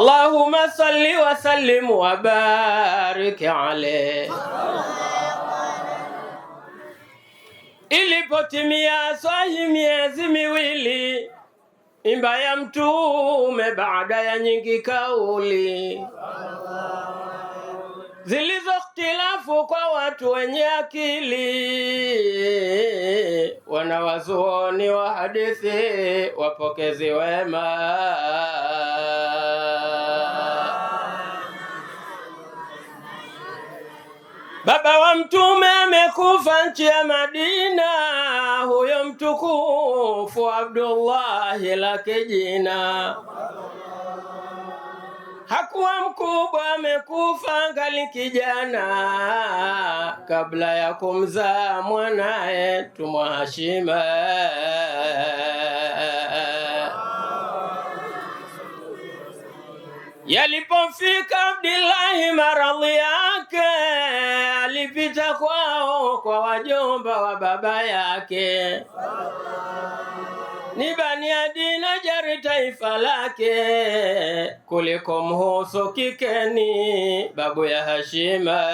Allahumma salli wa sallim wa barik alayhi. Ilipotimia swahi miezi miwili, mimba ya Mtume baada ya nyingi kauli zilizokhtilafu kwa watu wenye akili, wanawazuoni wa hadithi, wapokezi wema. Baba wa Mtume amekufa nchi ya Madina, huyo mtukufu Abdullahi lake jina. Hakuwa mkubwa, amekufa angali kijana, kabla ya kumzaa mwanae Tumwa Hashima. Yalipofika Abdillahi maradhi yake, alipita kwao kwa wajomba wa baba yake, ni Bani Adi Najari taifa lake, kuliko mhusu kikeni babu ya Hashima.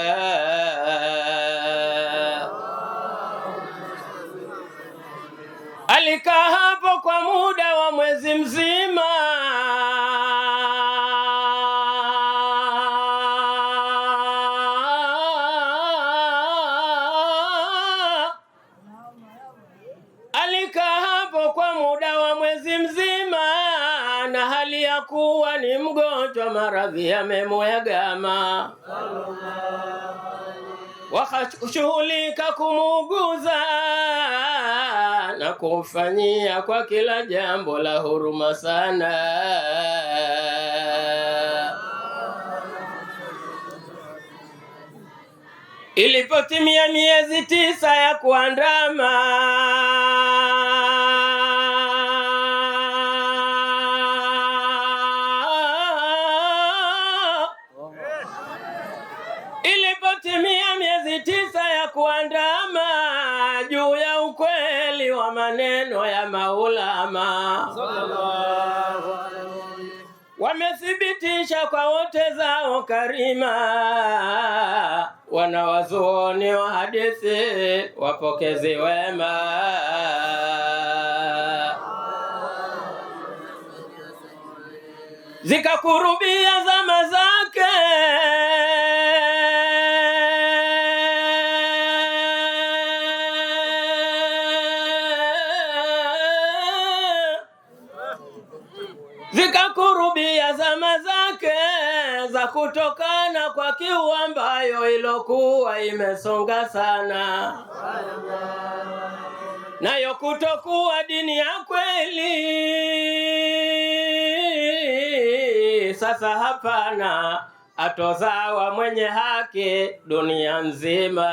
Alikaa hapo kwa muda wa mwezi mzima, na hali ya kuwa ni mgonjwa, maradhi yamemwegama. Wakashughulika kumuuguza na kumfanyia kwa kila jambo la huruma sana. Ilipotimia miezi 9 ya kuandama, juu ya ukweli wa maneno ya maulama, wamethibitisha kwa wote zao karima, wanawazuoni wa hadithi, wapokezi wema. Zikakurubia zama zake, za kutokana kwa kiu ambayo ilokuwa imesonga sana, nayo kutokuwa dini ya kweli. Sasa hapana atozawa mwenye haki dunia nzima.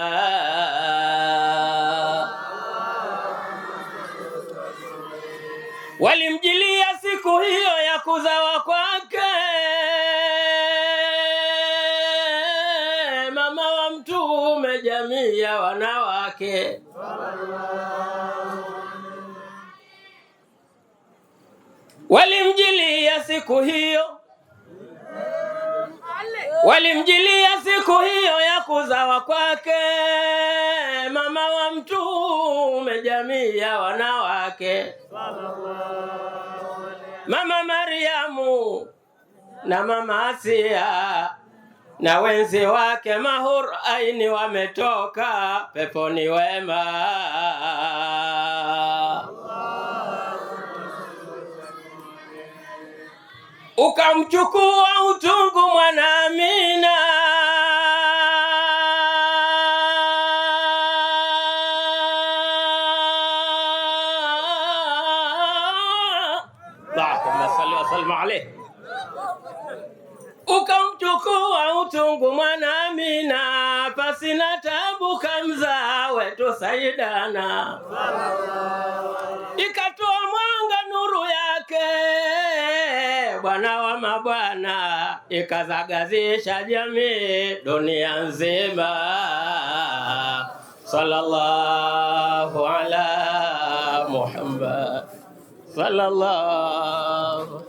Walimjilia siku hiyo ya kuzawa kwake, mama wa Mtume, jamii ya wanawake. Walimjilia siku hiyo ya kuzawa kwake, mama wa Mtume, jamii ya wanawake. Mama Mariamu na mama Asia na wenzi wake mahur aini wametoka peponi wema. Ukamchukua utungu mwana Amina, ukamchukua utungu mwana Amina, pasina tabu kamzaa wetu Saidana. Ikatoa mwanga nuru yake, bwana wa mabwana, ikazagazisha jamii dunia nzima. Sallallahu ala Muhammad, sallallahu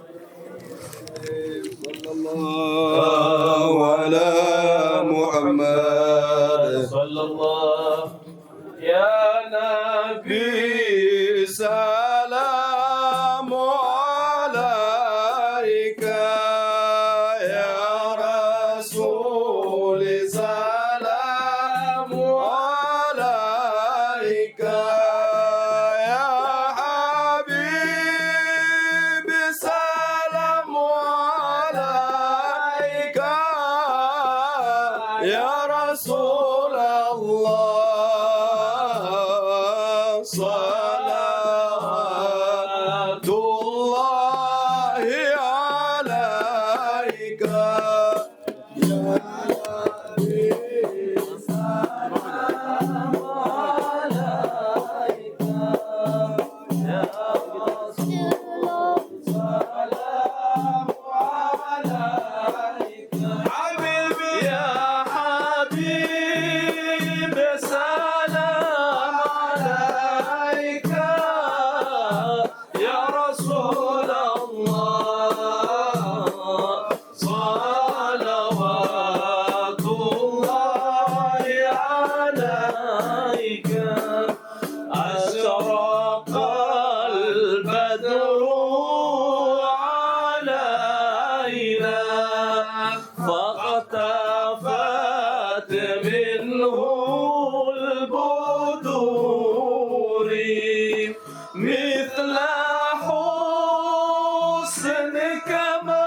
يا رسول الله صلوات الله عليك يا نبي سلام عليك يا رسول الله سلام عليك حبيبي يا حبيبي سلام عليك يا رسول الله صلوات الله عليك أشرق البدر علينا فاختفت منه البدور مثل حسنك ما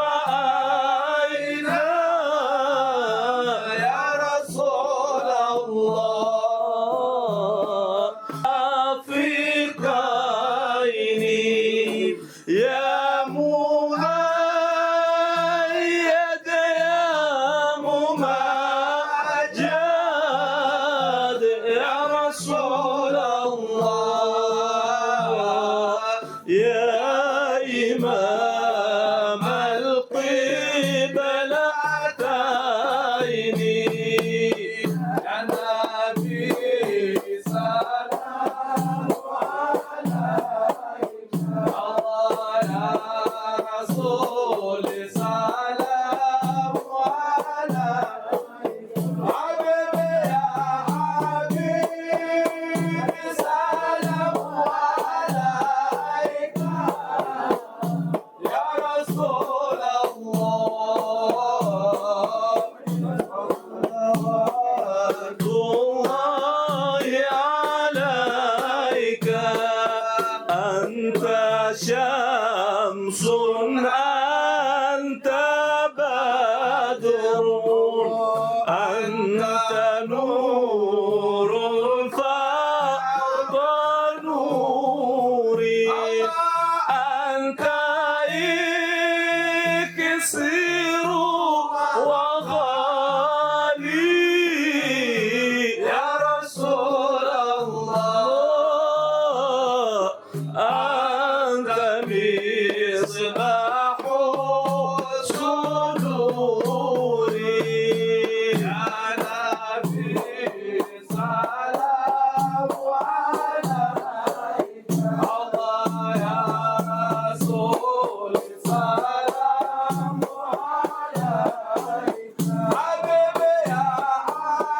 رأينا يا رسول الله أفق عيني يا مؤيد يا ممجد يا رسول الله يا إمام القبلتين يا نبي سلام عليك الله يا رسول سلام عليك حبيبي يا حبيبي سلام عليك يا رسول الله صلوات الله عليك أنت شمس أنت بدر أنت نور فوق نوري أنت إكسير وغالي يا رسول الله أنت مصباح صدوري يا نبي سلام عليك الله يا رسول سلام عليك حبيبي يا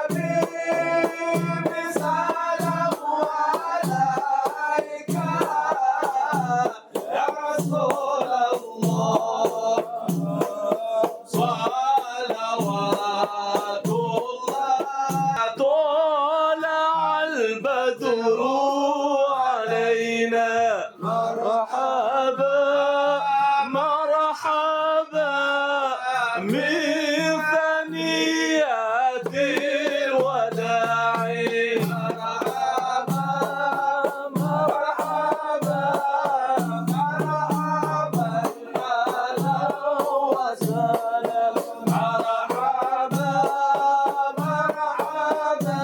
حبيبي سلام عليك يا رسول الله صلوات الله طلع البدر علينا مرحبا مرحبا من ثنيات الوداع مرحبا مرحبا مرحبا أهلا وسهلا مرحبا مرحبا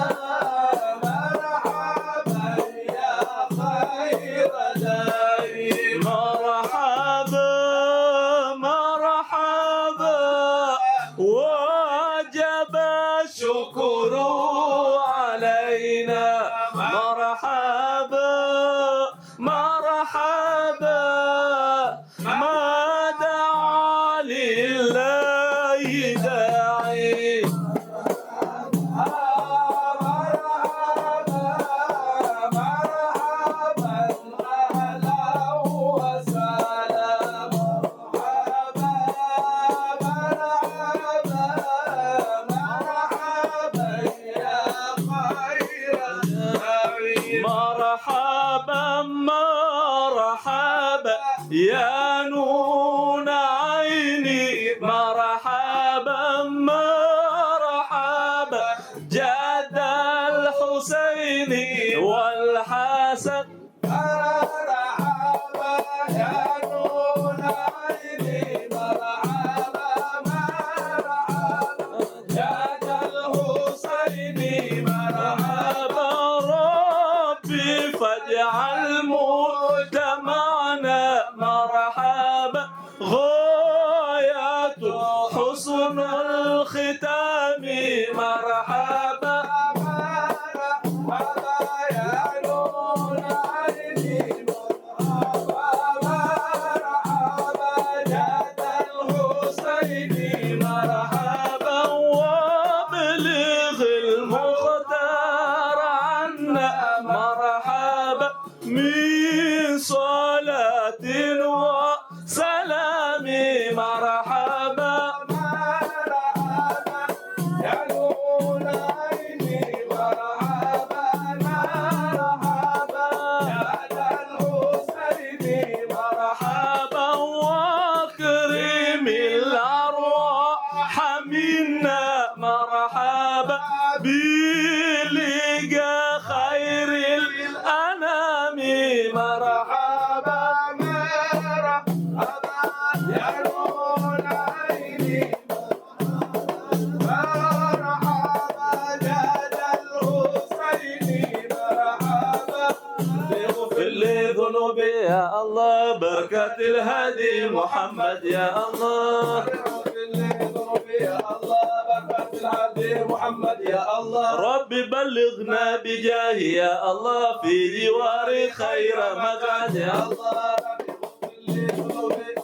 مرحبا يا خير داعي مرحبا مرحبا وجب الشكر علينا مرحبا مرحبا ما دعا لله داعي مرحبا مرحبا أهلا وسهلا مرحبا مرحبا مرحبا يا خير داعي مرحبا مرحبا يا نور عيني مرحبا حسن الختام مرحبا مرحبا يا نور عيني مرحبا مرحبا جاد الحسين مرحبا وبلغ المختار عنا مرحبا من صلاة وسلام مرحبا مرحبا يا نور عيني مرحبا مرحبا يا ذا الحسين مرحبا واكرم الأرواح منا مرحبا بلقاء خير الأنام مرحبا مرحبا يا نور عيني مرحبا جاد الحسين مرحبا اغفر لي ذنوبي يا الله بركة الهادي محمد يا الله اغفر لي ذنوبي يا الله بركة الهادي محمد يا الله ربي بلغنا بجاهي يا الله في جوار خير مقعد يا الله ربي اغفر لي ذنوبي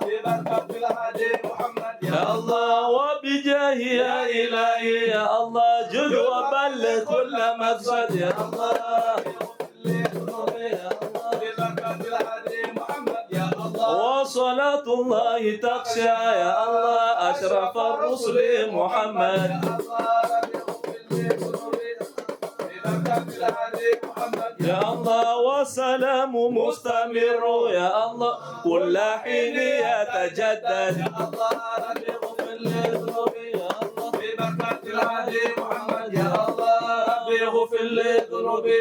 ببركة الهادي محمد يا الله وبجاهي يا إلهي يا الله جل وبلغ كل مقصد يا الله وصلاة الله تخشى يا الله أشرف الرسل محمد يا الله وسلام مستمر يا الله كل حين يتجدد يا الله ربي اغفر لي ذنوبي يا الله ببركة الهادي محمد يا الله ربي اغفر لي ذنوبي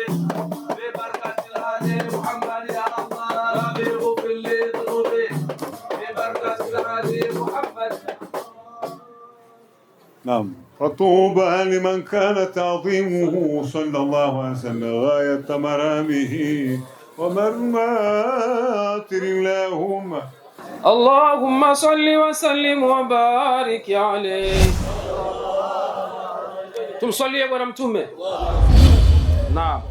ببركة الهادي محمد يا الله ربي اغفر لي ذنوبي ببركة الهادي محمد. نعم. فطوبى لمن كان تعظيمه صلى الله عليه وسلم غاية مرامه ومرماتر اللهم اللهم صل وسلم وبارك عليه. Tumsalie bwana mtume. Naam.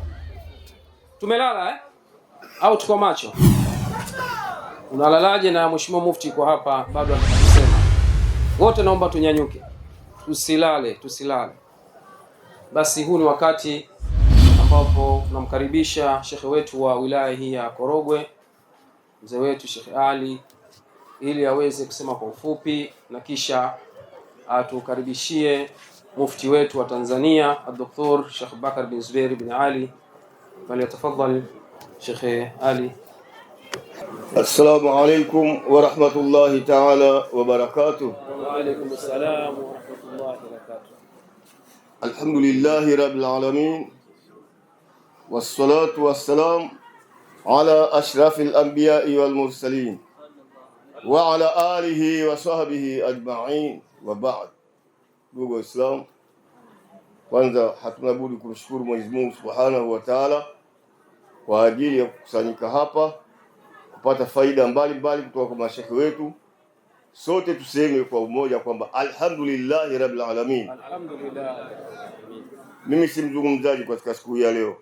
Tumelala au tuko macho? Unalalaje? Na mheshimiwa mufti kwa hapa bado anasema. Wote naomba tunyanyuke. Tusilale. Basi huu ni wakati ambapo tunamkaribisha shekhe wetu wa wilaya hii ya Korogwe, mzee wetu Sheikh Ali, ili aweze kusema kwa ufupi na kisha atukaribishie mufti wetu wa Tanzania Dr. Sheikh Bakar bin Zubair bin Ali. Falyatafadhal Sheikh Ali. السلام عليكم ورحمة الله تعالى وبركاته. وعليكم السلام ورحمة الله وبركاته. الحمد لله رب العالمين والصلاة والسلام على أشرف الأنبياء والمرسلين وعلى آله وصحبه أجمعين وبعد. Ndugu Islam, kwanza hatuna budi kumshukuru Mwenyezi Mungu Subhanahu wa Ta'ala kwa ajili ya kukusanyika hapa kupata faida mbalimbali kutoka kwa mashekhe wetu. Sote tuseme kwa umoja kwamba alhamdulillah rabbil alamin. Alhamdulillah. Mimi si mzungumzaji katika siku ya leo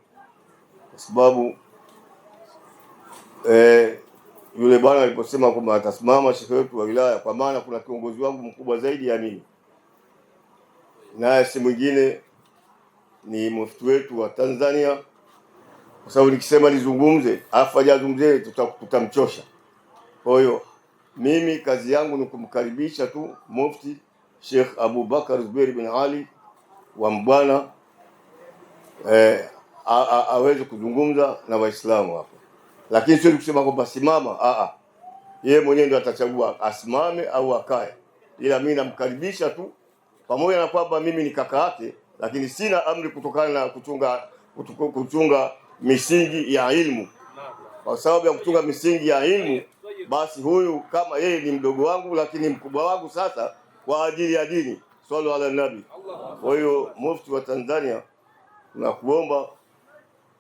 kwa sababu yule bwana aliposema kwamba atasimama shekhe wetu wa wilaya, kwa maana kuna kiongozi wangu mkubwa zaidi ya mimi, naye si mwingine ni mufti wetu wa Tanzania, kwa sababu nikisema nizungumze alafu hajazungumze tutamchosha. Kwa hiyo mimi kazi yangu ni kumkaribisha tu Mufti Sheikh Abu Bakar Zubair bin Ali wa Mbwana aweze kuzungumza na Waislamu hapa, lakini sio kusema kwamba simama. Yeye mwenyewe ndio atachagua asimame au akae, ila mimi namkaribisha tu, pamoja na kwamba mimi ni kaka yake, lakini sina amri kutokana na kuchunga misingi ya ilmu. Kwa sababu ya kuchunga misingi ya ilmu, basi huyu kama yeye ni mdogo wangu lakini mkubwa wangu sasa kwa ajili ya dini. Sallu ala nabi. Kwa hiyo mufti wa Tanzania, tunakuomba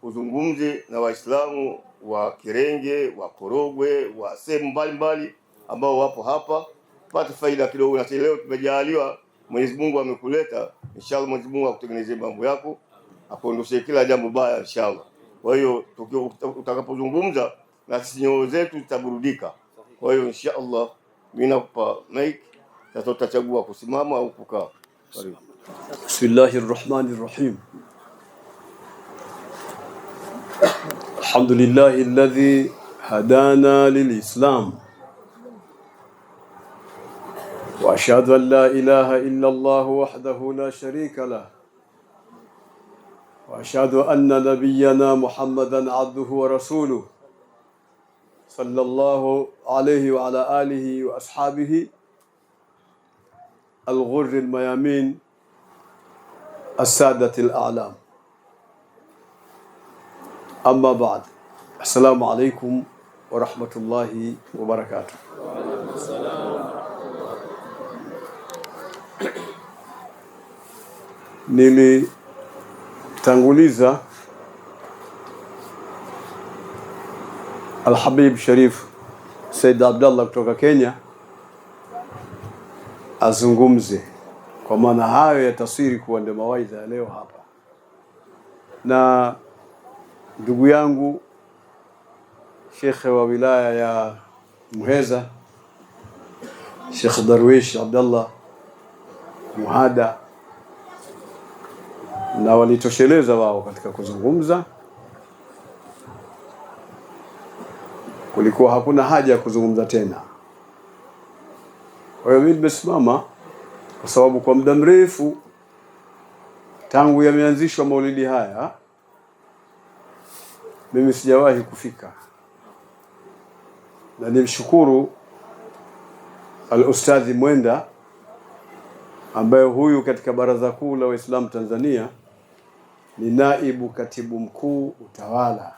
uzungumze na Waislamu wa Kirenge, wa Korogwe, wa sehemu mbalimbali ambao wapo hapa, pate faida kidogo. Na leo tumejaliwa, Mwenyezi Mungu amekuleta, inshallah Mwenyezi Mungu akutengenezee mambo yako, akuondoshe kila jambo baya inshallah. Kwa hiyo utakapozungumza na sisi nyoyo zetu zitaburudika. Kwa hiyo inshallah mimi nakupa mic, sasa utachagua kusimama au kukaa. Karibu. Bismillahirrahmanirrahim. Alhamdulillahi alladhi hadana lilislam wa ashhadu an la ilaha illa Allah wahdahu la sharika lah wa ashhadu anna nabiyyana Muhammadan abduhu wa rasuluhu sallallahu alayhi wa ala alihi wa ashabihi al-ghurr al-mayamin السادة الأعلام. أما بعد، السلام عليكم ورحمة الله وبركاته. Nilitanguliza Al-Habib Sharif Said Abdallah kutoka Kenya azungumze, kwa maana hayo yatasiri kuwa ndio mawaidha ya leo hapa. Na ndugu yangu Sheikh wa wilaya ya Muheza, Sheikh Darwish Abdallah Muhada, na walitosheleza wao katika kuzungumza. Kulikuwa hakuna haja ya kuzungumza tena. Kwa hiyo mimi nimesimama kwa sababu kwa muda mrefu tangu yameanzishwa maulidi haya mimi sijawahi kufika, na nimshukuru al-Ustadhi Mwenda ambaye huyu katika Baraza Kuu la Waislamu Tanzania ni naibu katibu mkuu utawala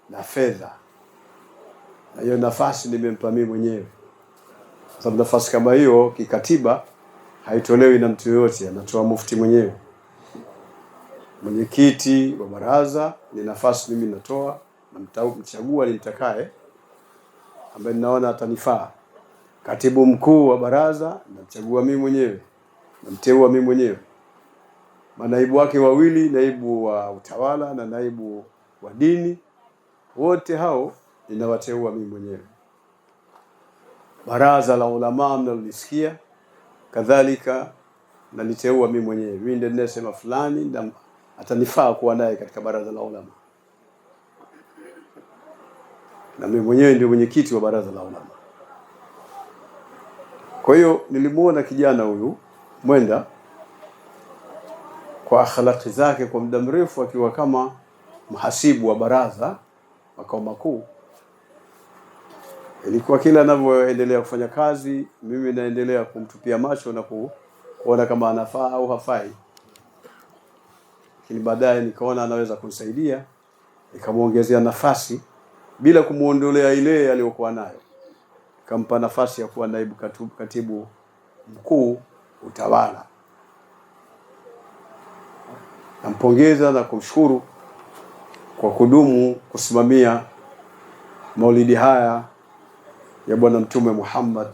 na fedha, na hiyo nafasi nimempa mimi mwenyewe, kwa sababu nafasi kama hiyo kikatiba haitolewi na mtu yoyote, anatoa mufti mwenyewe. Mwenyekiti wa baraza ni nafasi mimi natoa, na mchagua nimtakaye ambaye ninaona atanifaa. Katibu mkuu wa baraza namchagua mimi mwenyewe, namteua mimi mwenyewe. Manaibu wake wawili, naibu wa utawala na naibu wa dini, wote hao ninawateua mimi mwenyewe. Baraza la ulama mnalisikia, kadhalika naliteua mimi mwenyewe. Mimi ndiye ninasema fulani ndio atanifaa kuwa naye katika baraza la ulama, na mimi mwenyewe ndio mwenyekiti wa baraza la ulama. Kwa hiyo nilimuona kijana huyu Mwenda kwa akhlaqi zake kwa muda mrefu akiwa kama mhasibu wa baraza makao makuu. Ilikuwa kila anavyoendelea kufanya kazi mimi naendelea kumtupia macho na kuona kama anafaa au hafai. Lakini baadaye nikaona anaweza kunisaidia, nikamuongezea nafasi bila kumuondolea ile aliyokuwa nayo. Nikampa nafasi ya kuwa naibu katibu mkuu utawala. Nampongeza na kumshukuru kwa kudumu kusimamia maulidi haya ya Bwana Mtume Muhammad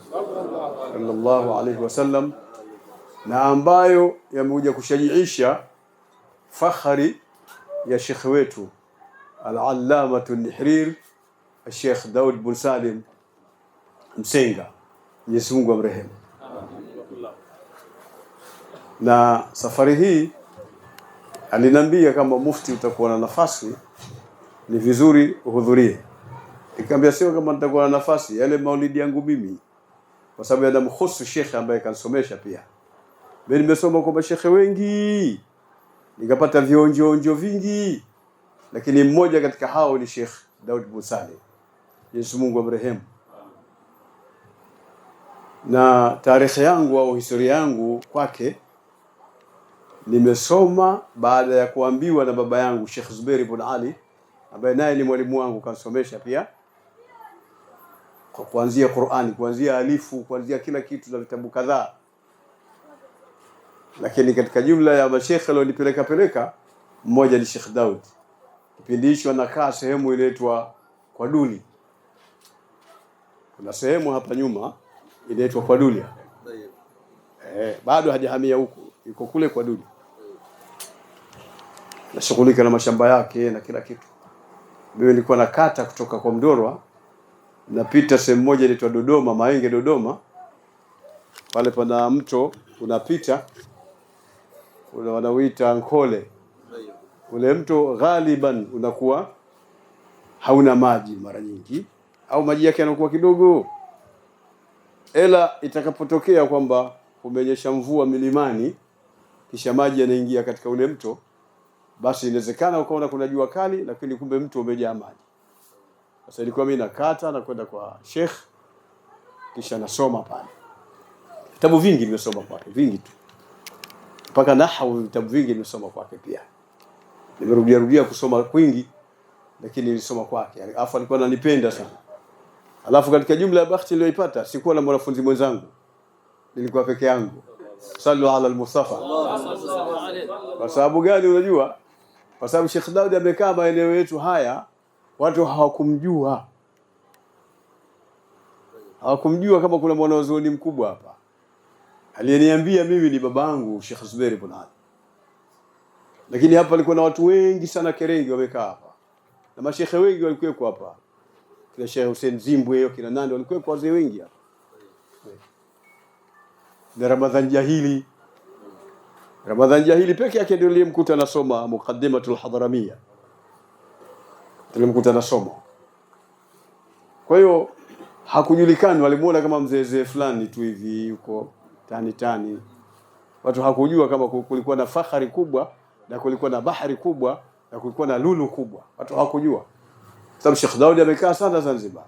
sallallahu alaihi wasallam, na ambayo yamekuja kushajiisha fakhari ya Sheikh wetu al-Allamatu Nihrir Sheikh Daud bin Salim Msenga, Mwenyezi Mungu amrehemu. Na safari hii aliniambia kama mufti utakuwa na nafasi ni vizuri uhudhurie. Nikamwambia sio kama nitakuwa na nafasi, yale maulidi yangu mimi, kwa sababu yanamhusu Sheikh ambaye kanisomesha pia. Mimi nimesoma kwa mashekhe wengi, nikapata vionjo vingi, lakini mmoja katika hao ni Sheikh Daud bin Salim, Yesu Mungu amrehemu. Na tarehe yangu au historia yangu kwake nimesoma baada ya kuambiwa na baba yangu Sheikh Zubair ibn Ali, ambaye naye ni mwalimu wangu kanisomesha pia, kwa kuanzia Qur'ani, kuanzia alifu, kuanzia kila kitu na vitabu kadhaa. Lakini katika jumla ya mashekhe walionipeleka mmoja ni Sheikh Daud. Kipindi hicho anakaa sehemu inaitwa kwa Duli. Kuna sehemu hapa nyuma inaitwa Kwadulia. Bado hajahamia huko, yuko kule Kwadulia. Nashughulika na mashamba yake na kila kitu. Mimi nilikuwa nakata kutoka kwa Mdorwa, napita sehemu moja inaitwa Dodoma, Maenge Dodoma. Pale pana mto unapita, wanauita Nkole. Ule mto ghaliban unakuwa hauna maji mara nyingi, au maji yake yanakuwa kidogo. Ela itakapotokea kwamba kumenyesha mvua milimani, kisha maji yanaingia katika ule mto, basi inawezekana ukaona kuna jua kali, lakini kumbe mto umejaa maji. Sasa ilikuwa mimi nakata na kwenda kwa Sheikh, kisha nasoma pale. Vitabu vingi nimesoma kwake, vingi tu. Mpaka nahwu vitabu vingi nimesoma kwake pia. Nimerudia kusoma kwingi, lakini nilisoma kwake. Alafu alikuwa ananipenda sana. Alafu katika jumla ya bahati niliyoipata, sikuwa na mwanafunzi mwenzangu. Nilikuwa peke yangu. Sallu ala al-Mustafa. Kwa sababu gani unajua? Kwa sababu Sheikh Daud amekaa maeneo yetu haya, watu hawakumjua. Hawakumjua kama kuna mwanazuoni mkubwa hapa. Aliyeniambia mimi ni babangu Sheikh Zuberi ibn Ali. Lakini hapa alikuwa na watu wengi sana Kerenge wamekaa hapa. Na mashekhe wengi walikuwa hapa. Kina Sheikh Hussein Zimbwe, kina nani walikuwa wazee wengi hapa. Na Ramadhan Jahili peke yake ndio nilimkuta nasoma Muqaddimatul Hadramiyya. Nilimkuta nasoma. Kwa hiyo hakujulikani, walimuona kama mzee fulani tu hivi yuko tani. Watu hakujua kama kulikuwa na fahari kubwa na kulikuwa na bahari kubwa na kulikuwa na lulu kubwa. Watu hawakujua. Sababu Sheikh Daud amekaa sana Zanzibar.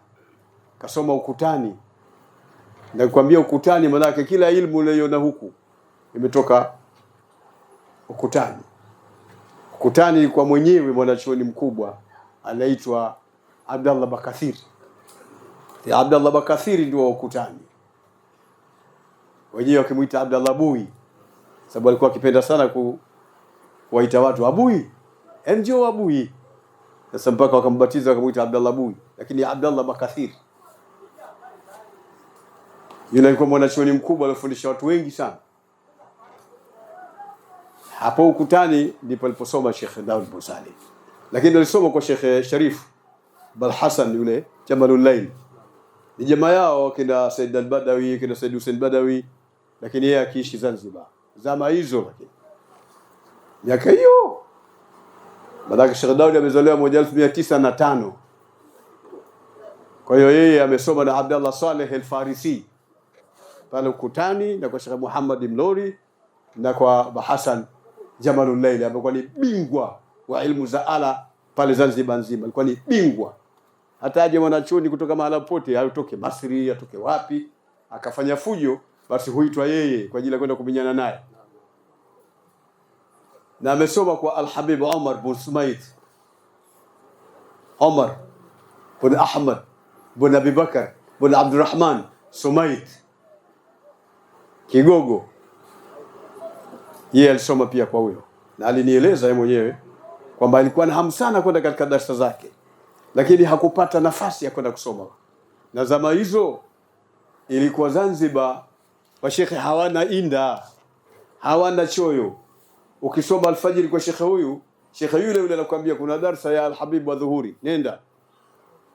Kasoma ukutani. Na kuambia ukutani maana yake kila ilmu unayoona huku imetoka ukutani. Ukutani kwa mwenyewe mwanachuoni mkubwa anaitwa Abdallah Bakathir. Abdallah Bakathir ndio ukutani. Wenyewe wakimuita Abdallah Bui. Sababu alikuwa akipenda sana kuwaita watu Abui. Njoo Abui. Sasa mpaka wakambatiza wakamuita Abdallah Bui, lakini Abdallah Bakathir. Yule alikuwa mwanachuoni mkubwa alifundisha watu wengi sana. Hapo ukutani ndipo aliposoma Sheikh Daud bin Salim. Lakini alisoma kwa Sheikh Sharif Bal Hassan yule Jamalul Layl. Ni jamaa yao kina Said al-Badawi, kina Said Hussein Badawi, lakini yeye akiishi Zanzibar. Zama hizo lakini. Miaka hiyo. Baada Sheikh Daud amezaliwa 1905. Kwa hiyo yeye amesoma na Abdullah Saleh al-Farisi pale ukutani, na kwa Sheikh Muhammad Mlori na kwa Hassan Jamalul Layl, amekuwa ni bingwa wa ilmu za ala pale Zanzibar nzima. Alikuwa ni bingwa. Hata aje mwanachuoni kutoka mahala pote, atoke Masri, atoke wapi, akafanya fujo, basi huitwa yeye kwa ajili ya kwenda kuminyana naye. Na amesoma kwa Al-Habib Omar bin Sumaid. Omar bin Ahmad bin Abi Bakar bin Abdurrahman Sumaid Kigogo. Yeye alisoma pia kwa huyo. Na alinieleza yeye mwenyewe kwamba alikuwa na hamu sana kwenda katika darasa zake, lakini hakupata nafasi ya kwenda kusoma. Na zama hizo ilikuwa Zanzibar washekhe hawana inda, hawana choyo. Ukisoma alfajiri kwa shekhe huyu, shekhe yule anakuambia kuna darasa ya Al-Habib wa Dhuhuri, nenda.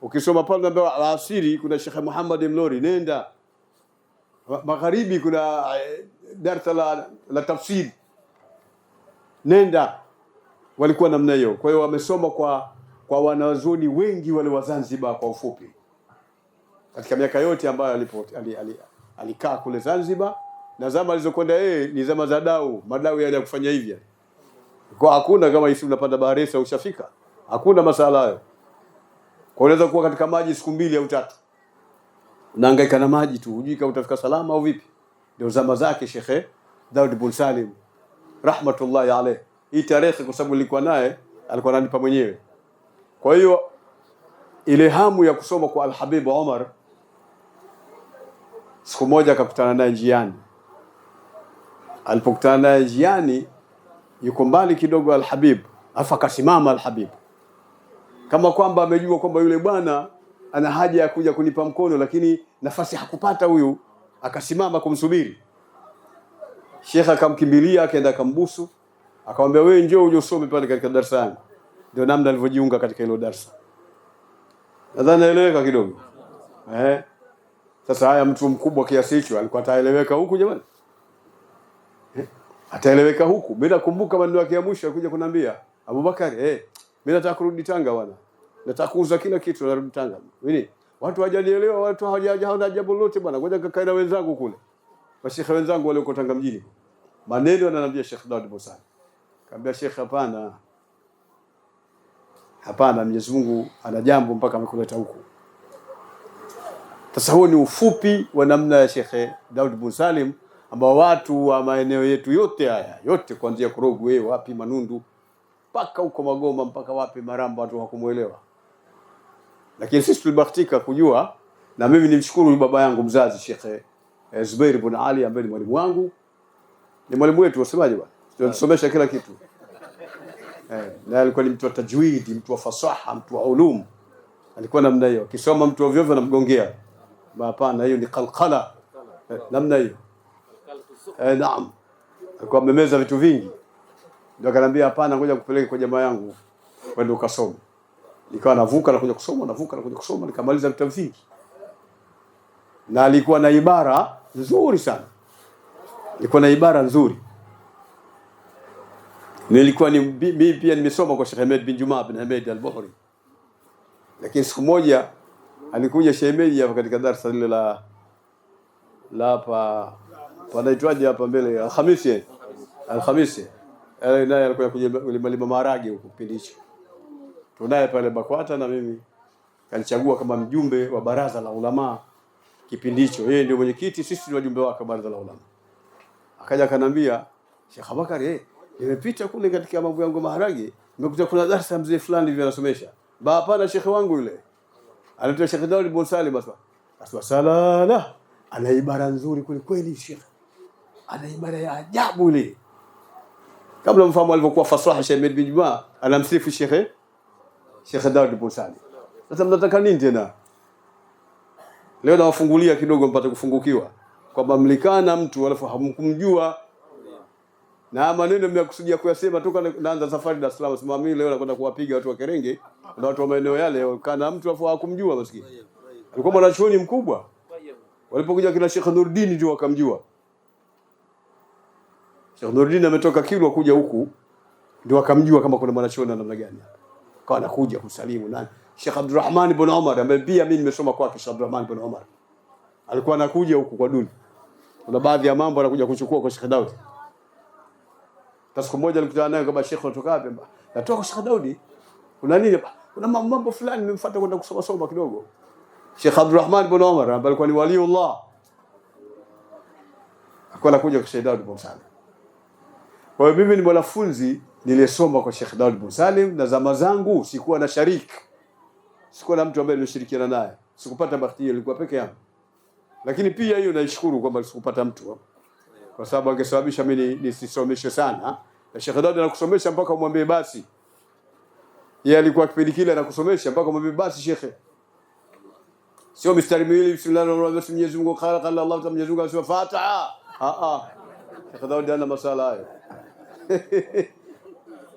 Ukisoma pale naambiwa alasiri kuna Sheikh Muhammad Mlori, nenda. Magharibi kuna darasa la tafsiri, nenda. Walikuwa namna hiyo. Kwa hiyo wamesoma kwa wanazuoni wengi wale wa Zanzibar kwa ufupi. Katika miaka yote ambayo alikaa kule Zanzibar, na zama alizokwenda yeye ni zama za madau yale ya kufanya hivyo. Kwa hakuna kama hisi unapanda Bahresa ushafika. Hakuna masala hayo. Kwa unaweza kuwa katika maji siku 2 au 3. Unahangaika na maji tu, hujui kama utafika salama au vipi. Ndio zama zake Sheikh Daud bin Salim rahmatullahi alayh. Hii tarehe kwa sababu nilikuwa naye, alikuwa ananipa mwenyewe. Kwa hiyo ile hamu ya kusoma kwa Al-Habib Omar, siku moja akakutana naye njiani. Alipokutana naye njiani, yuko mbali kidogo Al-Habib, afa akasimama Al-Habib. Kama kwamba amejua kwamba yule bwana ana haja ya kuja kunipa mkono, lakini nafasi hakupata huyu akasimama kumsubiri. Sheikh akamkimbilia, akaenda akambusu, akamwambia wewe njoo uje usome pale katika darasa yangu. Ndio namna alivyojiunga katika hilo darasa. Nadhani naeleweka kidogo. Sasa haya, mtu mkubwa kiasi hicho alikuwa ataeleweka huku jamani? Ataeleweka huku. Mimi nakumbuka maneno yake ya mwisho alikuja kuniambia, Abubakar, mimi nataka kurudi Tanga bwana. Nataka kuuza kila kitu na rudi Tanga. Mimi watu hawajanielewa, watu hawana jambo lolote bwana. Ngoja kakae na wenzangu kule. Mashekhe wenzangu wale uko Tanga mjini. Maneno ananiambia Sheikh Daud Bosani. Kaambia Sheikh, hapana. Hapana, Mwenyezi Mungu ana jambo mpaka amekuleta huku. Sasa huo ni ufupi wa namna ya Sheikh Daud bin Salim, ambao watu wa maeneo yetu yote haya, yote kuanzia Korogwe, wapi Manundu, mpaka huko Magoma, mpaka wapi Maramba, watu hawakumuelewa. Lakini sisi tulibahatika kujua, na mimi nimshukuru baba yangu mzazi Sheikh Zubair ibn Ali ambaye ni mwalimu wangu. Ni mwalimu wetu, wasemaje bwana? Tulisomesha kila kitu. Na alikuwa ni mtu wa tajwidi, mtu wa fasaha, mtu wa ulum. Alikuwa namna hiyo. Akisoma mtu ovyo ovyo anamgongea. Hapana, hiyo ni qalqala. Namna hiyo. Naam. Alikuwa amemeza vitu vingi. Ndio akaniambia hapana, ngoja kupeleke kwa jamaa yangu kwenda ukasome. Nikawa navuka na kuja kusoma, navuka na kuja kusoma, nikamaliza vitabu vingi. Na alikuwa na ibara nzuri sana. Alikuwa na ibara nzuri. Nilikuwa mimi pia nimesoma kwa Sheikh Ahmed bin Juma bin Ahmed al-Bukhari. Lakini siku moja alikuja Shemeji hapa katika darasa lile la hapa panaitwaje hapa mbele Alhamisi. Naye alikuwa kulima maharage huko kipindi hicho. Tunaye pale BAKWATA na mimi kanichagua kama mjumbe wa baraza la ulama kipindi hicho. Yeye ndio mwenyekiti, sisi ni wajumbe wake baraza la ulama. Akaja akanambia, Sheikh Abubakar, nimepita kule katika mambo yangu maharage, nimekuta kuna darasa mzee fulani hivi anasomesha. Hapana, Sheikh wangu yule. Anaitwa Sheikh Daud bin Salim basi. Salala. Ana ibara nzuri kweli Sheikh. Ana ibara ya ajabu ile. Kabla mfahamu alivyokuwa fasaha Sheikh Ahmed bin Juma, anamsifu Sheikh Daud bin Salim. Sasa mnataka nini tena? Leo nawafungulia kidogo mpate kufungukiwa. Kwamba mlikana mtu alafu hamkumjua. Na maneno mmekusudia kuyasema toka naanza safari Dar es Salaam, sema mimi leo nakwenda kuwapiga watu wa Kerenge na watu wa maeneo yale, kana mtu afu hakumjua maskini. Alikuwa mwanachuoni mkubwa. Walipokuja kina Sheikh Nuruddin ndio wakamjua. Sheikh Nuruddin ametoka Kilwa kuja huku ndio wakamjua kama kuna mwanachuoni namna gani. Akawa anakuja kusalimu nani? Sheikh Abdurrahman ibn Umar ambaye pia mimi nimesoma kwake. Sheikh Abdurrahman ibn Umar alikuwa anakuja huku kwa Duni. Kuna baadhi ya mambo anakuja kuchukua kwa Sheikh Daud. Siku moja nilikutana naye kama Sheikh kutoka wapi? Natoka kwa Sheikh Daudi. Kuna nini? Kuna mambo fulani nimemfuata kwenda kusoma kidogo. Sheikh Abdurrahman ibn Umar ambaye alikuwa ni waliullah. Alikuwa anakuja kwa Sheikh Daud bin Salim. Kwa hiyo mimi ni mwanafunzi nilisoma kwa Sheikh Daud bin Salim, na zama zangu sikuwa na shariki. Sikuwa na mtu ambaye nilishirikiana naye. Sikupata bahati hiyo, nilikuwa peke yangu. Lakini pia hiyo naishukuru kwamba sikupata mtu. Kwa sababu angesababisha mimi nisisomeshe sana. Na Sheikh Daud anakusomesha mpaka umwambie basi. Yeye alikuwa kipindi kile anakusomesha mpaka umwambie basi Sheikh. Sio mistari miwili bismillahirrahmanirrahim Mwenyezi Mungu khalaqa Allah ta'ala Mwenyezi Mungu asema Fatiha. Sheikh Daud ana masala hayo.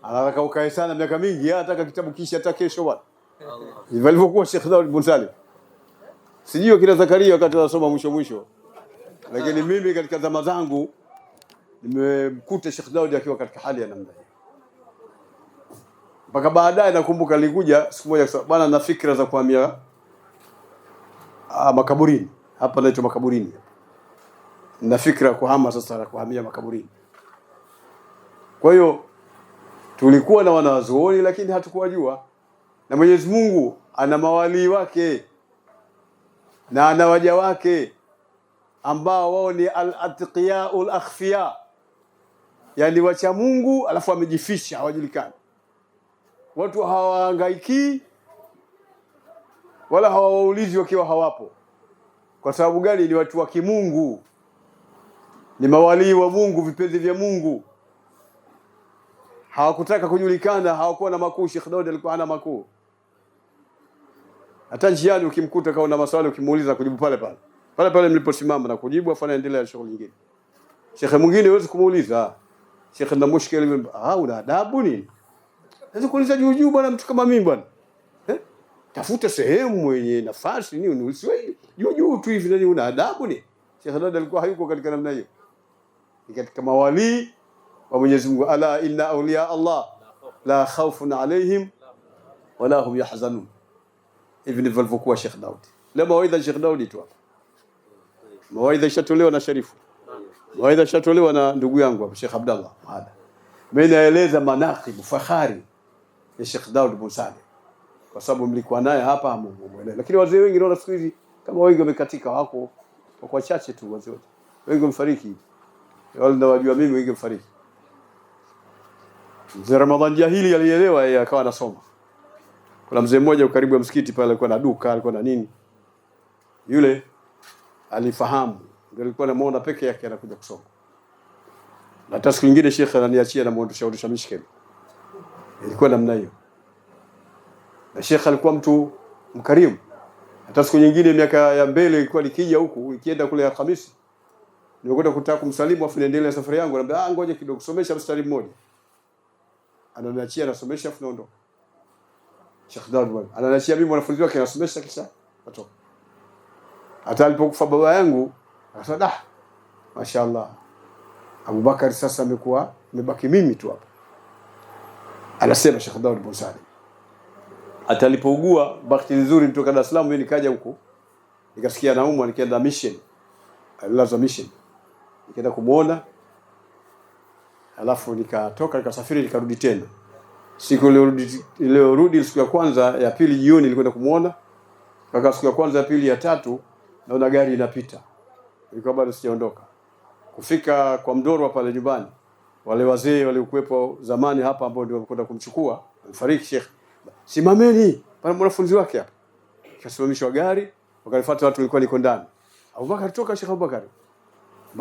Anataka ukae sana miaka mingi, anataka kitabu kisha hata kesho bwana. Hivyo alivyokuwa Sheikh Daud bin Salim. Sijui kila Zakaria wakati anasoma mwisho. Lakini mimi katika zama zangu nimemkuta Sheikh Daud akiwa katika hali ya namna hiyo. Mpaka baadaye nakumbuka alikuja siku moja bwana na fikra za kuhamia makaburini. Hapa naitwa makaburini. Na fikra kuhama sasa na kuhamia makaburini. Kwa hiyo tulikuwa na wanazuoni lakini hatukuwajua. Na Mwenyezi Mungu ana mawali wake na ana waja wake ambao wao ni al-atqiyaul akhfiya, yani wacha Mungu alafu wamejificha hawajulikani. Watu hawahangaiki wala hawaulizi wakiwa hawapo. Kwa sababu gani? Ni watu wa kimungu, ni mawali wa Mungu, vipenzi vya Mungu. Hawakutaka kujulikana, hawakuwa na makuu. Sheikh Daud alikuwa hana makuu. Hata njiani ukimkuta kaona maswali ukimuuliza kujibu pale pale. pale pale mliposimama na kujibu, afa naendelea shughuli nyingine. Shekhe mwingine huwezi kumuuliza, shekhe na mushkeli, una adabu nini? Sasa kuuliza juu juu bwana, mtu kama mimi bwana. Tafuta sehemu yenye nafasi nini, usiwe juu juu tu hivi, nani una adabu ni? Sheikh Dawud alikuwa hayuko katika namna hiyo. Ni katika mawali wa Mwenyezi Mungu, ala inna awliya Allah la khawfun alayhim wala hum yahzanun. Hivi ndivyo alivyokuwa Sheikh Dawud. Leo mawaidha Sheikh Dawud tu hapa. Mawaidha ishatolewa na Sharifu. Mawaidha ishatolewa na ndugu yangu hapa Sheikh Abdallah Mahada. Mimi naeleza manaqib fahari ya Sheikh Dawud bin Saleh, kwa sababu mlikuwa naye hapa hamuelewi. Lakini wazee wengi naona siku hizi kama wengi wamekatika, wako kwa chache tu wazee wote. Wengi wamefariki. Wale nawajua mimi wengi wamefariki. Mzee Ramadhan Jahili alielewa, yeye akawa anasoma. Kuna mzee mmoja karibu ya msikiti pale, alikuwa na duka, alikuwa na nini. Yule alifahamu, ndio alikuwa anamuona peke yake anakuja kusoma. Na hata siku nyingine Sheikh ananiachia na muondosha mishkeli. Ilikuwa namna hiyo. Na Sheikh alikuwa mtu mkarimu. Hata siku nyingine miaka ya mbele ilikuwa nikija huku, ikienda kule Alhamisi, nimekwenda kutaka kumsalimu afu niendelee safari yangu, anambia ngoja kidogo, somesha mstari mmoja. Ananiachia nasomesha afu naondoka. Sheikh Dawud bwana ananiachia mimi mwanafunzi wake anasomesha kisha atoka. Hata alipokufa baba yangu akasema mashaallah, Abubakar sasa amebaki mimi tu hapa. Anasema Sheikh Dawud bin Saleh. Hata alipougua, bahati nzuri nitoka Dar es Salaam, mimi nikaja huko. Nikasikia naumwa, nikaenda mission. Alilaza mission. Nikaenda kumuona. Alafu nikatoka nikasafiri nikarudi tena. Siku ile siku ya kwanza, ya pili jioni nilikwenda kumuona. Kaka siku ya kwanza, ya pili, ya tatu naona gari inapita. Nilikuwa bado sijaondoka. Kufika kwa Mdorwa pale nyumbani, wale wazee waliokuwepo zamani hapa ambao ndio walikwenda kumchukua, alifariki Sheikh. Simameni, pana mwanafunzi wake hapa. Kasimamishwa gari, wakalifuata watu walikuwa niko ndani. Abubakar toka, Sheikh Abubakar.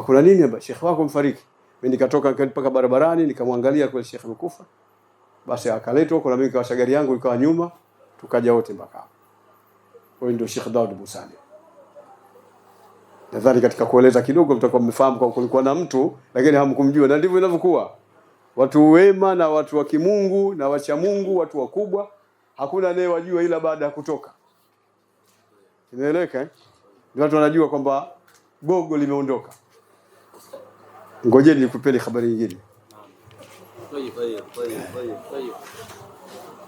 Kuna nini hapa? Sheikh wako mfariki. Mimi nikatoka mpaka barabarani nikamwangalia kwa Sheikh amekufa. Basi akaletwa kwa mimi, kwa gari yangu ikawa nyuma, tukaja wote mpaka hapo. Huyo ndio Sheikh Dawud bin Saleh. Nadhani katika kueleza kidogo mtakuwa mmefahamu kwa kulikuwa na mtu lakini hamkumjua, na ndivyo inavyokuwa. Watu wema na watu wa kimungu na wacha Mungu, watu wakubwa, hakuna anayewajua ila baada ya kutoka. Inaeleweka Ndio watu wanajua kwamba gogo limeondoka. Ngojeni nikupeni habari nyingine.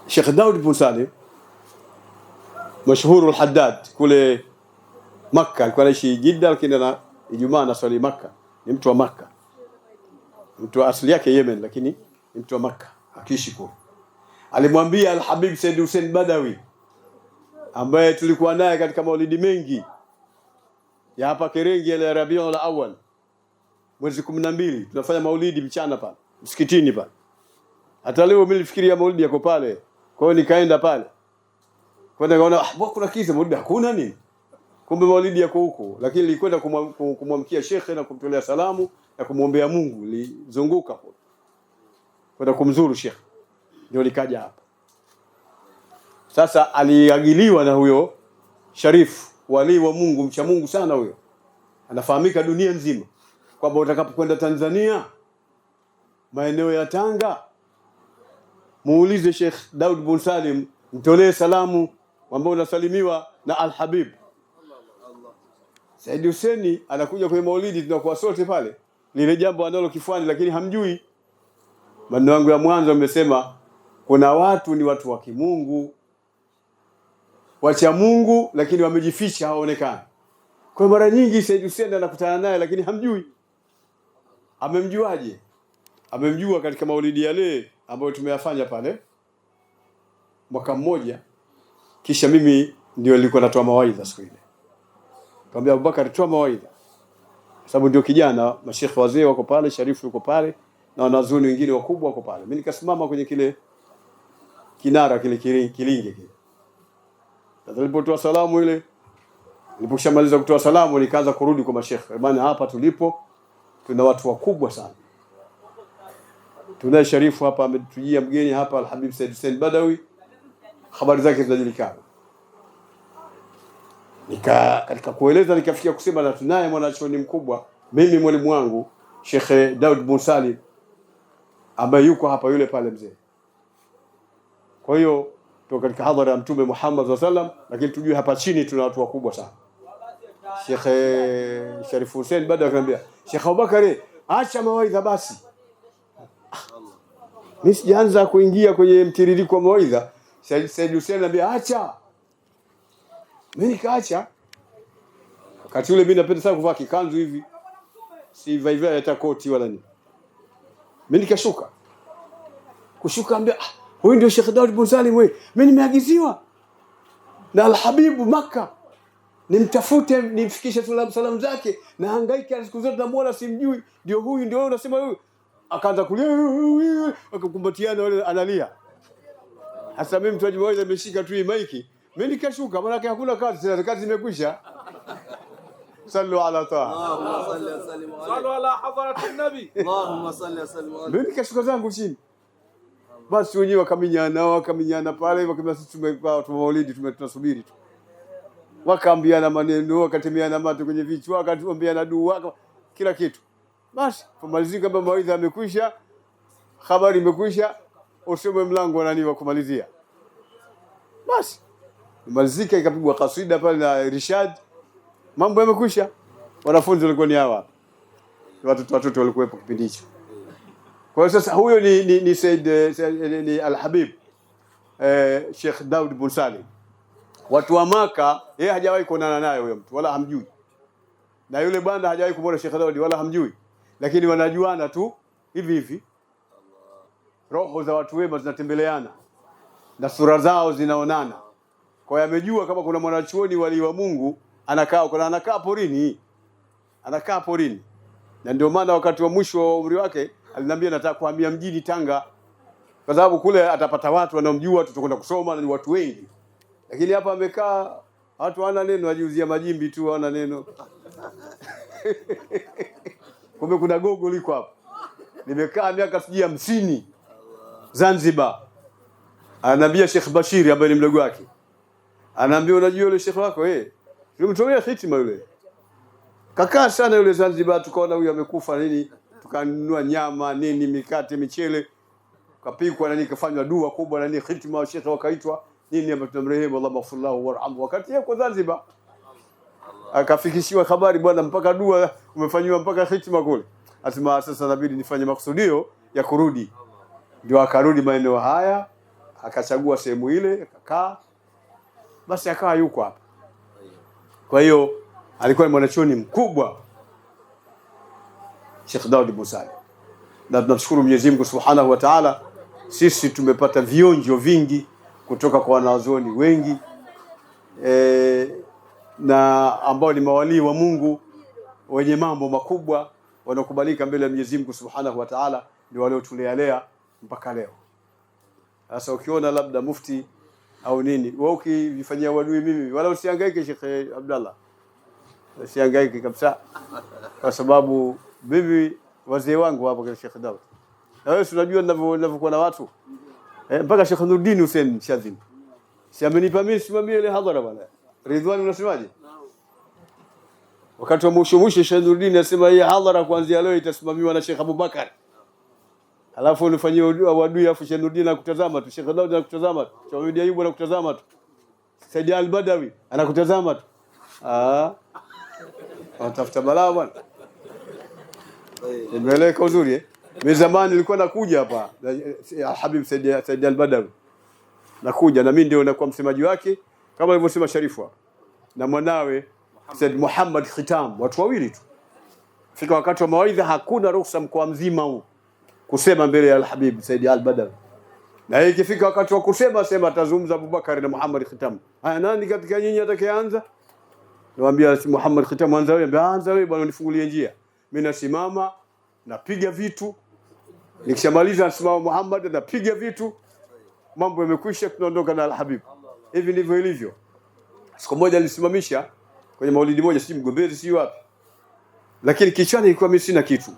Sheikh Dawud bin Saleh mashuhuru al-Haddad kule Makkah, alikuwa anaishi Jeddah lakini na Ijumaa anaswali Makkah. Ni mtu wa Makkah. Mtu asili yake Yemen lakini ni mtu wa Makkah, akiishi kule. Alimwambia Al-Habib Said Hussein Badawi ambaye tulikuwa naye katika maulidi mengi ya hapa Kerengi ya Rabiul Awwal, mwezi 12 tunafanya maulidi mchana pale msikitini pale. Hata leo mimi nilifikiria maulidi yako pale, kwa hiyo nikaenda pale. Kwenda kaona kuna kiza maulidi hakuna nini. Kumbe maulidi yako huko, lakini nilikwenda kumwamkia shekhe na kumtolea salamu na kumwombea Mungu, nilizunguka hapo. Kwenda kumzuru shekhe. Ndio nikaja hapa. Sasa aliagiliwa na huyo Sharifu, wali wa Mungu, mcha Mungu sana huyo. Anafahamika dunia nzima kwamba utakapokwenda Tanzania, maeneo ya Tanga, muulize Sheikh Dawud bin Salim, mtolee salamu ambao unasalimiwa na Al-Habib. Said Hussein anakuja kwenye maulidi, tunakuwa sote pale. Lile jambo analo kifuani lakini hamjui. Maneno yangu ya mwanzo nimesema kuna watu ni watu wa kimungu, wacha Mungu lakini wamejificha hawaonekani. Kwa mara nyingi Said Hussein anakutana naye lakini hamjui. Amemjuaje? Amemjua katika maulidi yale ambayo tumeyafanya pale mwaka mmoja. Kisha mimi ndio nilikuwa natoa mawaidha siku ile. Kaambia Abubakar toa mawaidha. Sababu ndio kijana, mashekhe wazee wako pale, Sharifu yuko pale na wanazuoni wengine wakubwa wako pale. Mimi nikasimama kwenye kile kinara kile kilinge kile. Sasa nilipotoa salamu ile, niliposhamaliza kutoa salamu nikaanza kurudi kwa mashekhe. Maana hapa tulipo tuna watu wakubwa sana. Tuna Sharifu hapa ametujia mgeni hapa, Al-Habib Said Hussein Badawi. Habari zake zinajulikana. katika kueleza nikafikia kusema na tunaye mwanachuoni mkubwa, mimi mwalimu wangu Sheikh Daud bin Salim ambaye yuko hapa, yule pale mzee. Kwa hiyo tuko katika hadhara ya Mtume Muhammad sallallahu alaihi wasallam, lakini tujue hapa chini tuna watu wakubwa sana. Sheikh Sharif Hussein baada akaniambia, Sheikh Abubakar, acha mawaidha basi. Mimi sijaanza kuingia kwenye mtiririko wa mawaidha. Said Hussein anambia acha. Mimi nikaacha. Wakati ule mimi napenda sana kuvaa kikanzu hivi. Si vaivia hata koti wala nini. Mimi nikashuka. Kushuka ambia, huyu ndio Sheikh Daud bin Salim wewe. Mimi nimeagiziwa na Al-Habibu Makkah. Nimtafute, nimfikishe salamu zake, na hangaika siku zote namuona simjui. Ndio huyu, ndio wewe unasema huyu. Akaanza kulia, akakumbatiana wale analia. Hasa mimi mtu mmoja ameshika tu hii maiki. Mimi nikashuka, maana yake hakuna kazi, kazi imekwisha. Sallu ala taha. Allahumma salli wa sallim sallu ala hadratin nabi. Allahumma salli wa sallim. Mimi nikashuka zangu chini. Basi wenyewe wakaminyana pale, wakimwambia sisi tumekuwa tu maulidi, tunasubiri tu. Wakaambiana maneno, wakatemiana mate kwenye vichwa, wakatuambiana dua, kila kitu. Basi kumalizika kama mawaidha yamekwisha, habari imekwisha, usome mlango nani wa kumalizia. Basi kumalizika, ikapigwa kasida pale na Rishad, mambo yamekwisha. Wanafunzi walikuwa ni hawa, watoto walikuwepo kipindi hicho. Kwa hiyo sasa huyo ni Said ni Al-Habib Sheikh Daud bin Salim. Watu wa Maka, yeye hajawahi kuonana naye huyo mtu wala hamjui. Na yule bwana hajawahi kumwona Sheikh Daud wala hamjui. Lakini wanajuana tu hivi hivi. Roho za watu wema zinatembeleana na sura zao zinaonana. Kwa hiyo amejua kama kuna mwanachuoni wali wa Mungu anakaa porini. Anakaa porini. Na ndio maana wakati wa mwisho wa umri wake aliniambia nataka kuhamia mjini Tanga. Kwa sababu kule atapata watu wanaomjua, tutakwenda kusoma na ni watu wengi. Lakini hapa amekaa watu wana neno, ajiuzia majimbi tu, wana neno. Kumbe kuna gogo liko hapa. Nimekaa miaka 50 Zanzibar. Ananiambia Sheikh Bashiri ambaye ni mdogo wake. Ananiambia unajua yule Sheikh wako Nilimtolea hitima yule. Kakaa sana yule Zanzibar, tukaona huyu amekufa nini, tukanunua nyama nini, mikate, michele. Kapikwa nani, kafanywa dua kubwa nani, hitima wa Sheikh wakaitwa nini ambaye tunamrehemu Allah maghfirlahu warhamhu. Wakati yuko Zanzibar akafikishiwa habari, bwana mpaka dua umefanywa mpaka hitima kule. Asema sasa inabidi nifanye makusudio ya kurudi. Ndio akarudi maeneo haya, akachagua sehemu ile, akakaa. Basi akawa yuko hapa. Kwa hiyo alikuwa ni mwanachuoni mkubwa Sheikh Daud bin Salim. Na tunamshukuru Mwenyezi Mungu Subhanahu wa Ta'ala, sisi tumepata vionjo vingi kutoka kwa wanazuoni wengi na ambao ni mawalii wa Mungu wenye mambo makubwa wanakubalika mbele ya Mwenyezi Mungu Subhanahu wa Ta'ala, ndio waliotulea mpaka leo. Sasa ukiona labda mufti au nini, wewe ukifanyia wadui mimi wala usihangaike Sheikh Abdallah. Usihangaike kabisa. Kwa sababu mimi wazee wangu hapo kwa Sheikh Daud. Na wewe unajua ninavyokuwa na watu. Mpaka Sheikh Nuruddin Hussein Shadhili. Si amenipa mimi simamie ile hadhara bwana. Ridwan unasemaje? Wakati wa mwisho Sheikh Nuruddin anasema hii hadhara kuanzia leo itasimamiwa na Sheikh Abubakar. Alafu unifanyie wadui afu Sheikh Nuruddin anakutazama tu, Sheikh Daud anakutazama tu, Sheikh Ayub anakutazama tu, Said Al-Badawi anakutazama tu. Watafuta balaa bwana. Nimeeleka uzuri Mimi zamani nilikuwa nakuja hapa Habib Said Al-Badawi. Nakuja na mimi ndio nakuwa msemaji wake kama alivyosema Sharifu. Na mwanawe Said Muhammad Khitam, watu wawili tu. Fika wakati wa mawaidha hakuna ruhusa mkoa mzima huu kusema mbele ya Al-Habib Said Al-Badawi. Na ikifika wakati wa kusema sema atazungumza Abubakar na Muhammad Khitam. Haya, nani katika nyinyi atakayeanza? Niwaambia Muhammad Khitam anza wewe, anza wewe bwana, nifungulie njia. Mimi nasimama napiga vitu. Nikishamaliza nasimama Muhammad napiga vitu. Mambo yamekwisha, tunaondoka na Al-Habib. Hivi ndivyo ilivyo. Siku moja nilisimamisha kwenye maulidi moja, si Mgombezi si wapi. Lakini kichwani ilikuwa mimi sina kitu.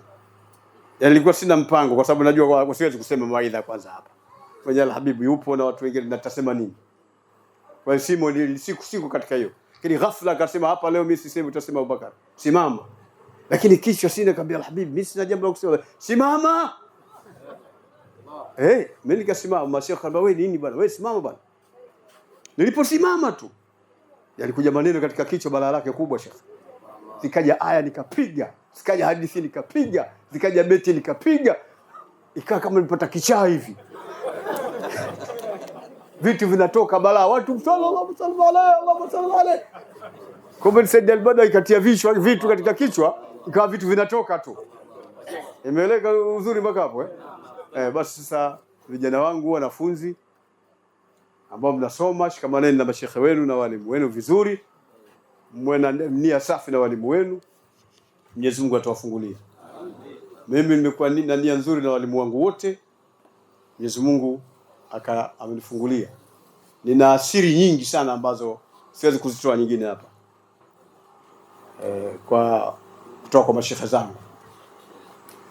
Yaani nilikuwa sina mpango kwa sababu najua siwezi kusema mawaidha kwanza hapa. Kwenye Al-Habib yupo na watu wengine, nitasema nini? Kwa hiyo siku katika hiyo. Lakini ghafla akasema hapa leo mimi sisemi, utasema Abubakar. Simama. Lakini kichwa sina, kaambia Alhabib, mimi sina jambo la kusema. Simama. Mimi nikasimama, mashekhe akaniambia wewe nini bwana? Wewe simama bwana. Niliposimama tu yalikuja maneno katika kichwa balaa lake kubwa shekhe. Zikaja aya nikapiga, zikaja hadithi nikapiga, zikaja beti nikapiga. Ikawa kama nilipata kichaa hivi. Vitu vinatoka balaa, watu sallallahu alaihi wasallam. Kumbe Said al-Badawi ikatia vitu katika kichwa, ikawa vitu vinatoka tu. Imeeleka uzuri mpaka hapo basi sasa vijana wangu wanafunzi ambao mnasoma, shikamaneni na mashekhe wenu na walimu wenu vizuri. Mwe na nia safi na walimu wenu. Mwenyezi Mungu atawafungulia. Mimi nimekuwa na nia nzuri na walimu wangu wote. Mwenyezi Mungu amenifungulia. Nina siri nyingi sana ambazo siwezi kuzitoa nyingine hapa. Kwa kutoka kwa mashekhe zangu.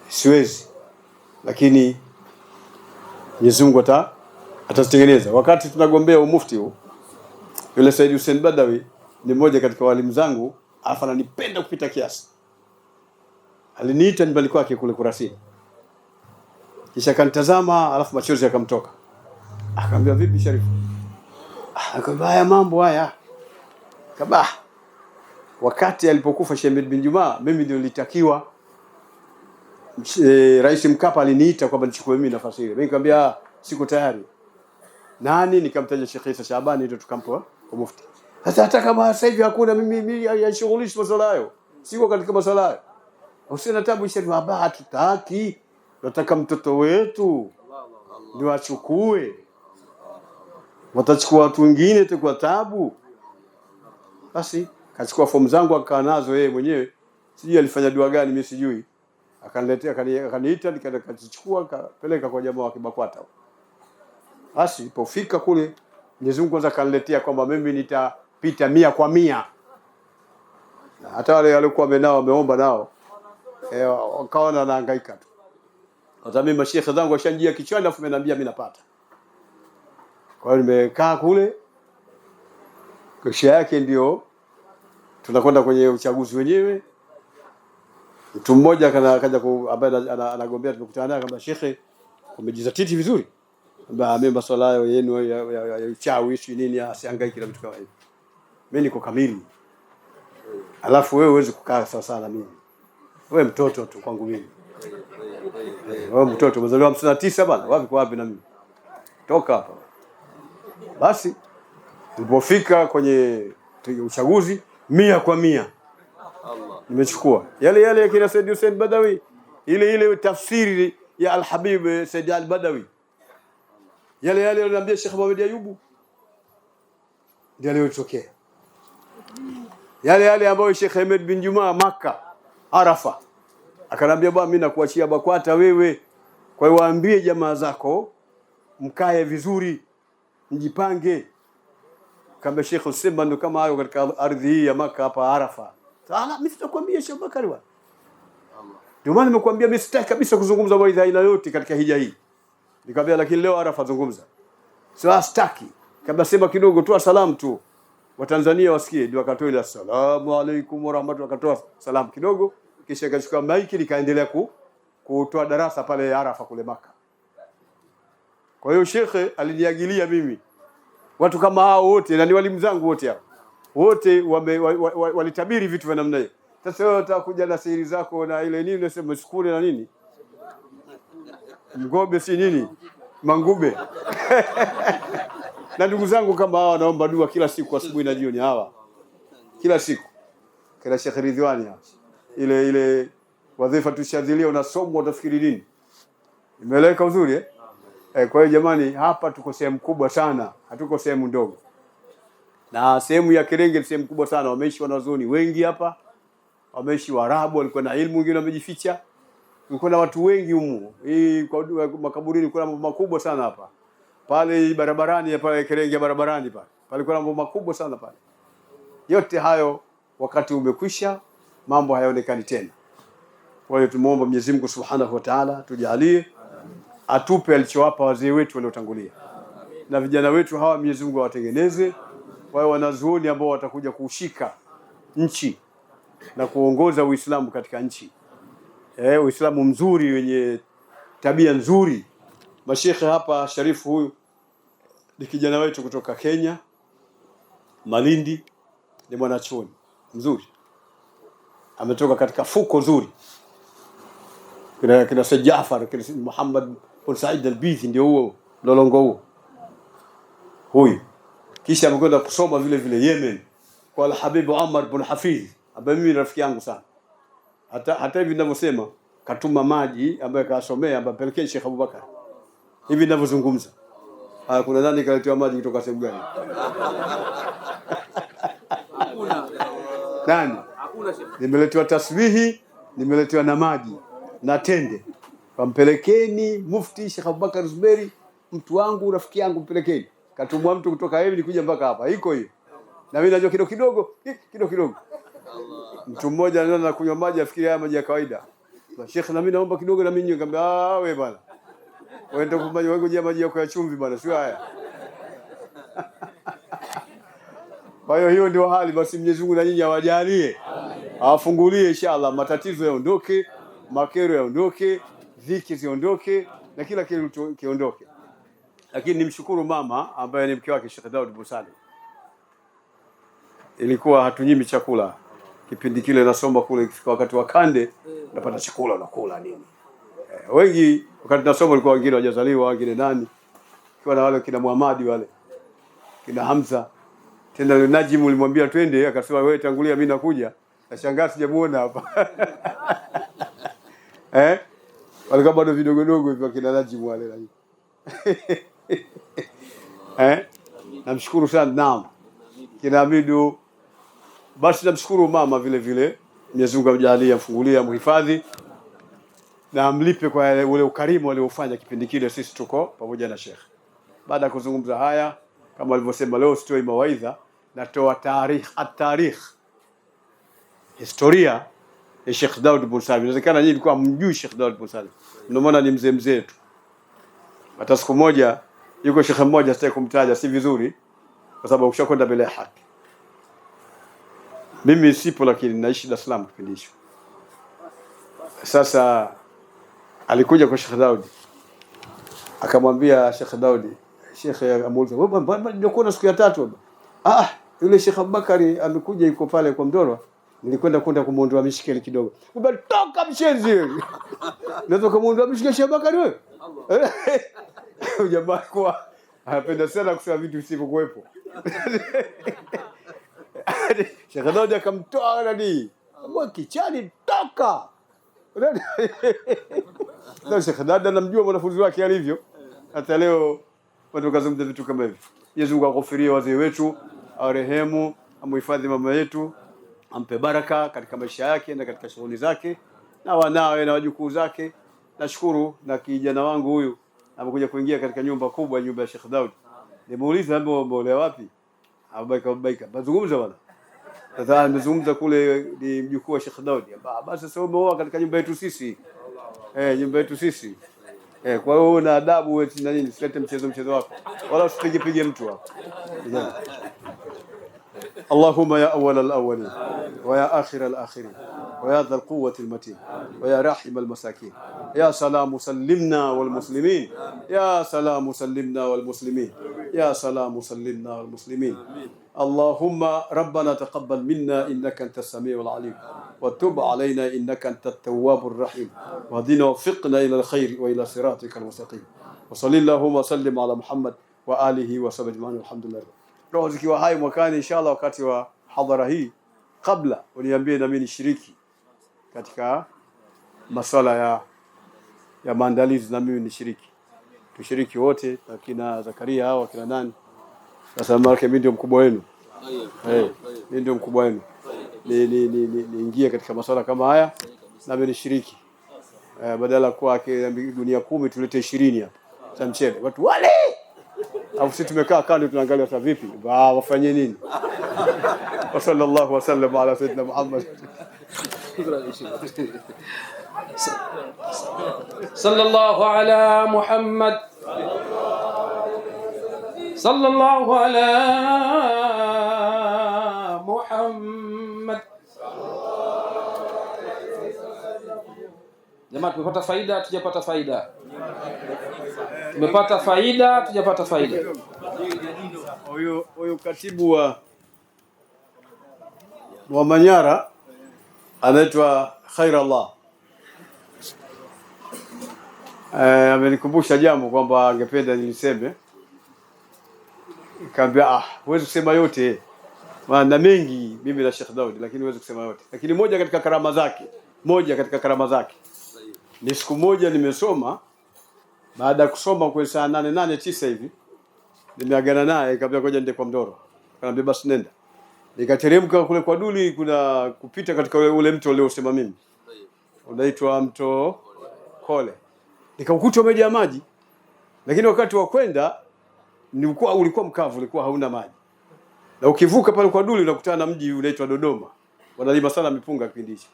Siwezi. Lakini Mwenyezi Mungu atazitengeneza. Wakati tunagombea umufti huu, yule Said Hussein Badawi ni mmoja katika walimu zangu, alafu ananipenda kupita kiasi. Aliniita nyumbani kwake kule Kurasini. Kisha kanitazama, alafu machozi yakamtoka. Akamwambia vipi Sharifu? Akamwambia haya mambo haya. Kabah. Wakati alipokufa Sheikh bin Juma, mimi ndio nilitakiwa Rais Mkapa aliniita kwamba nichukue mimi nafasi ile. Mimi nikamwambia siko tayari. Nani? Nikamtaja Sheikh Isa Shabani ndio tukampa kwa mufti. Sasa hata kama sasa hivi hakuna, mimi yashughulishi masuala hayo. Siko katika masuala hayo. Usina tabu Sheikh baba, hatutaki. Tunataka mtoto wetu ndio achukue. Watachukua watu wengine itakuwa tabu. Basi kachukua fomu zangu akakaa nazo yeye mwenyewe. Sijui alifanya dua gani mimi sijui. Akaniletea, akaniita, nikaenda kuchukua, akapeleka kwa jamaa wa Kibakwata. Basi ilipofika kule, Mwenyezi Mungu kwanza akaniletea kwamba mimi nitapita 100%. Na hata wale walikuwa wameomba nao wakaona nahangaika tu. Hata mimi mashekhe zangu washanjia kichwani afu ameniambia mimi napata. Kwa hiyo nimekaa kule. Kesho yake ndio tunakwenda kwenye uchaguzi wenyewe. Mtu mmoja akaja ambaye anagombea, tumekutana naye kama shekhe, umejizatiti vizuri. Kwamba mimi masuala hayo yenu ya uchawi nini asihangaiki na vitu kama hivyo. Mimi niko kamili. Alafu wewe huwezi kukaa sawa sana mimi. Wewe mtoto tu kwangu mimi. Wewe mtoto umezaliwa 59 bana, wapi kwa wapi na mimi. Toka hapa. Basi tulipofika kwenye uchaguzi 100%. Nimechukua yale ya kina Said Hussein Badawi, ile tafsiri ya Al-Habib Said Al-Badawi, yale aliniambia Sheikh Muhammad Ayubu, ndio yaliyotokea. Yale ambayo Sheikh Ahmed bin Juma Makkah Arafa akanambia bwana, mimi nakuachia BAKWATA wewe, kwa hiyo waambie jamaa zako mkae vizuri, mjipange. Kama Sheikh Hussein ndo kama hayo katika ardhi hii ya Makkah hapa Arafa. Sasa mimi sitakwambia Sheikh Bakari wa. Ndio maana nimekuambia mimi sitaki kabisa kuzungumza mawaidha aina yote katika hija hii. Nikamwambia lakini leo Arafa zungumza. Sio sitaki. Kabla sema kidogo tu salamu tu. Watanzania wasikie, ndio akatoa ile assalamu alaykum wa rahmatullahi, akatoa salamu kidogo, kisha akachukua maiki nikaendelea kutoa darasa pale Arafa kule Makkah. Kwa hiyo shekhe aliniagilia mimi. Watu kama hao wote na ni walimu zangu wote hao. Wote walitabiri vitu vya namna hiyo. Sasa wewe utakuja na siri zako na ile nini unasema shukuri na nini? Ngobe si nini? Mangube. Na ndugu zangu kama hawa naomba dua kila siku asubuhi na jioni hawa. Kila siku. Kila Sheikh Ridhwani hawa. Ile wadhifa tushadhilia unasomwa utafikiri nini? Imeeleweka uzuri kwa hiyo jamani, hapa tuko sehemu kubwa sana, hatuko sehemu ndogo. Na sehemu ya Kerenge sehemu kubwa sana, wameishi wanazuoni wengi hapa. Wameishi Waarabu, walikuwa na elimu, wengine wamejificha. Kulikuwa na watu wengi humu. Hii kwa makaburini kuna mambo makubwa sana hapa. Pale barabarani pale Kerenge barabarani pale. Pale kuna mambo makubwa sana pale. Yote hayo wakati umekwisha, mambo hayaonekani tena. Kwa hiyo tumuombe Mwenyezi Mungu Subhanahu wa Ta'ala tujalie atupe alichowapa wazee wetu waliotangulia. Na vijana wetu hawa Mwenyezi Mungu awatengeneze wawe wanazuoni ambao watakuja kushika nchi na kuongoza Uislamu katika nchi. Uislamu mzuri wenye tabia nzuri. Mashekhe hapa, Sharifu huyu ni kijana wetu kutoka Kenya, Malindi, ni mwanachuoni mzuri. Ametoka katika fuko zuri. Kina Said Jaafar, kina Muhammad bin Said al-Bithi, ndio huo lolongo huo. Huyu kisha amekwenda kusoma vile vile Yemen kwa Al-Habib Umar bin Hafidh, ambaye mimi rafiki yangu sana. Hata hivi ninavyosema katuma maji ambaye kasomea, ambaye pelekea Sheikh Abubakar. Hivi ninavyozungumza. Kuna nani kaletewa maji kutoka sehemu gani? Hakuna. Nani? Hakuna Sheikh. Nimeletewa tasbihi, nimeletewa na maji na tende. Kampelekeni Mufti Sheikh Abubakar Zuberi, mtu wangu, rafiki yangu, mpelekeni. Katumwa mtu kutoka Yemen kuja mpaka hapa. Iko hiyo. Na mimi najua kidogo kidogo. Mtu mmoja anaona kunywa maji afikiria haya maji ya kawaida. Sheikh, na mimi naomba kidogo na mimi nikamwambia wewe bwana. Wewe ndio kumanya wewe maji yako ya chumvi bwana, sio haya. Kwa hiyo ndio hali. Basi Mwenyezi Mungu na nyinyi awajalie. Awafungulie inshallah, matatizo yaondoke, makero yaondoke, dhiki ziondoke na kila kitu kiondoke. Lakini nimshukuru mama ambaye ni mke wake Sheikh Daud Busali. Ilikuwa hatunyimi chakula. Kipindi kile nasoma kule, ikifika wakati wa kande napata chakula nakula nini. Wengi wakati nasoma walikuwa wengine hawajazaliwa, wengine nani. Kwa na wale kina Muhammad wale. Kina Hamza. Tena yule Najim ulimwambia twende, akasema wewe tangulia mimi nakuja. Nashangaa sijamuona hapa. Walikuwa bado vidogo hivyo kina Najim wale. Namshukuru sana naam. Kina Hamidu. Basi namshukuru mama vile vile. Mwenyezi Mungu amjalie, amfungulie, amhifadhi na amlipe kwa ule ukarimu aliofanya kipindi kile. Sisi tuko pamoja na Sheikh. Baada ya kuzungumza haya, kama alivyosema, leo sitoi mawaidha, natoa tarikh, historia ya Sheikh Daud bin Salim. Inawezekana nyinyi mlikuwa mjui Sheikh Daud bin Salim. Mnaona ni mzee tu. Hata siku moja yuko Sheikh mmoja, sitaki kumtaja, si vizuri kwa sababu ukishakwenda mbele ya haki. Mimi sipo, lakini naishi Dar es Salaam kipindi hicho. Sasa alikuja kwa Sheikh Daud. Akamwambia Sheikh Daud, Sheikh amuuliza, "Wewe mbona ndio kuna siku ya tatu?" Yule Sheikh Abubakari amekuja, yuko pale kwa Mdorwa. Nilikwenda kumuondoa mishikeli kidogo. Umetoka mshenzi wewe. Unaweza kumuondoa mishikeli Sheikh Abubakari wewe? Jamaa kwa anapenda sana kusema vitu visivyokuwepo. Sheikh Daud akamtoa nani? Amwa kichani toka. Ndio Sheikh Daud anamjua mwanafunzi wake alivyo. Hata leo watu kazungumza vitu kama hivi. Mwenyezi Mungu akufirie wazee wetu, arehemu, amhifadhi mama yetu, ampe baraka katika maisha yake na katika shughuli zake na wanawe na wajukuu zake. Nashukuru na kijana wangu huyu amekuja kuingia katika nyumba kubwa, nyumba ya Sheikh Daud. Nimuuliza mbona wapi? Abaika. Bazungumza bwana. Sasa nimezungumza kule ni mjukuu wa Sheikh Daud. Basi sasa umeoa katika nyumba yetu sisi. Nyumba yetu sisi. Kwa hiyo una adabu wewe na nini? Usilete mchezo wako. Wala usipige mtu hapo. اللهم يا أول الأولين ويا آخر الآخرين ويا ذا القوة المتين ويا راحم المساكين يا سلام سلمنا والمسلمين يا سلام سلمنا والمسلمين يا سلام سلمنا والمسلمين. اللهم ربنا تقبل منا إنك أنت السميع العليم وتب علينا إنك أنت التواب الرحيم واهدنا وفقنا إلى الخير وإلى صراطك المستقيم وصلى اللهم وسلم على محمد وآله وصحبه أجمعين. الحمد لله. Roho zikiwa hai mwakani inshallah, wakati wa hadhara hii, kabla uniambie na mimi nishiriki katika masuala ya maandalizi, na mimi nishiriki, tushiriki wote, akina Zakaria hao akina nani. Sasa marke mimi ndio mkubwa wenu, mimi ndio mkubwa wenu, niingie katika masuala kama haya na mimi nishiriki, badala kwa dunia 10 tulete 20 hapa cha mchele watu wale. Au sisi tumekaa kando tunaangalia sasa vipi wafanye nini. Wa sallallahu wa sallam ala sayyidina Muhammad. Sallallahu ala Muhammad. Sallallahu ala Muhammad. Jamaa, tumepata faida tujapata faida? Tumepata faida tujapata faida? Huyu katibu wa Manyara anaitwa Khairallah, amenikumbusha jambo kwamba angependa niliseme. Nikamwambia huwezi kusema yote, maana mengi mimi na Sheikh Daud, lakini huwezi kusema yote. Lakini moja katika karama zake ni siku moja nimesoma, baada ya kusoma kwa saa 8:09 hivi nimeagana naye, nikamwambia ngoja nende kwa Mdoro. Akaniambia basi nenda. Nikateremka kule kwa Duli, kuna kupita katika ule mto uliosema mimi, unaitwa mto Kole. Nikaukuta umejaa maji, lakini wakati wa kwenda ulikuwa mkavu, ulikuwa hauna maji. Na ukivuka pale kwa Duli unakutana na mji unaitwa Dodoma. Wanalima sana mipunga kipindi hicho.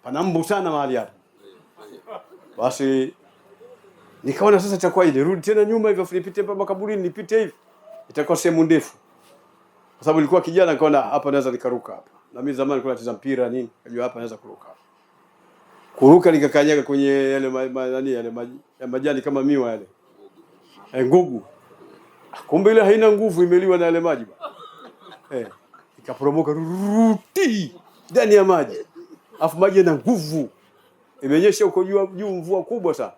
Pana mbu sana mahali hapo. Basi nikaona sasa itakuwa nirudi tena nyuma hivyo, nipite mpaka makaburini, nipite hivi, itakuwa sehemu ndefu. Kwa sababu nilikuwa kijana, nikaona hapa naweza nikaruka hapa. Na mimi zamani nilikuwa nacheza mpira nini, najua hapa naweza kuruka. Kuruka nikakanyaga kwenye yale majani kama miwa yale. Ngugu. Kumbe ile haina nguvu, imeliwa na yale maji. Ikaporomoka ruti ndani ya maji. Afu maji yana nguvu. Imenyesha huko juu mvua kubwa sana.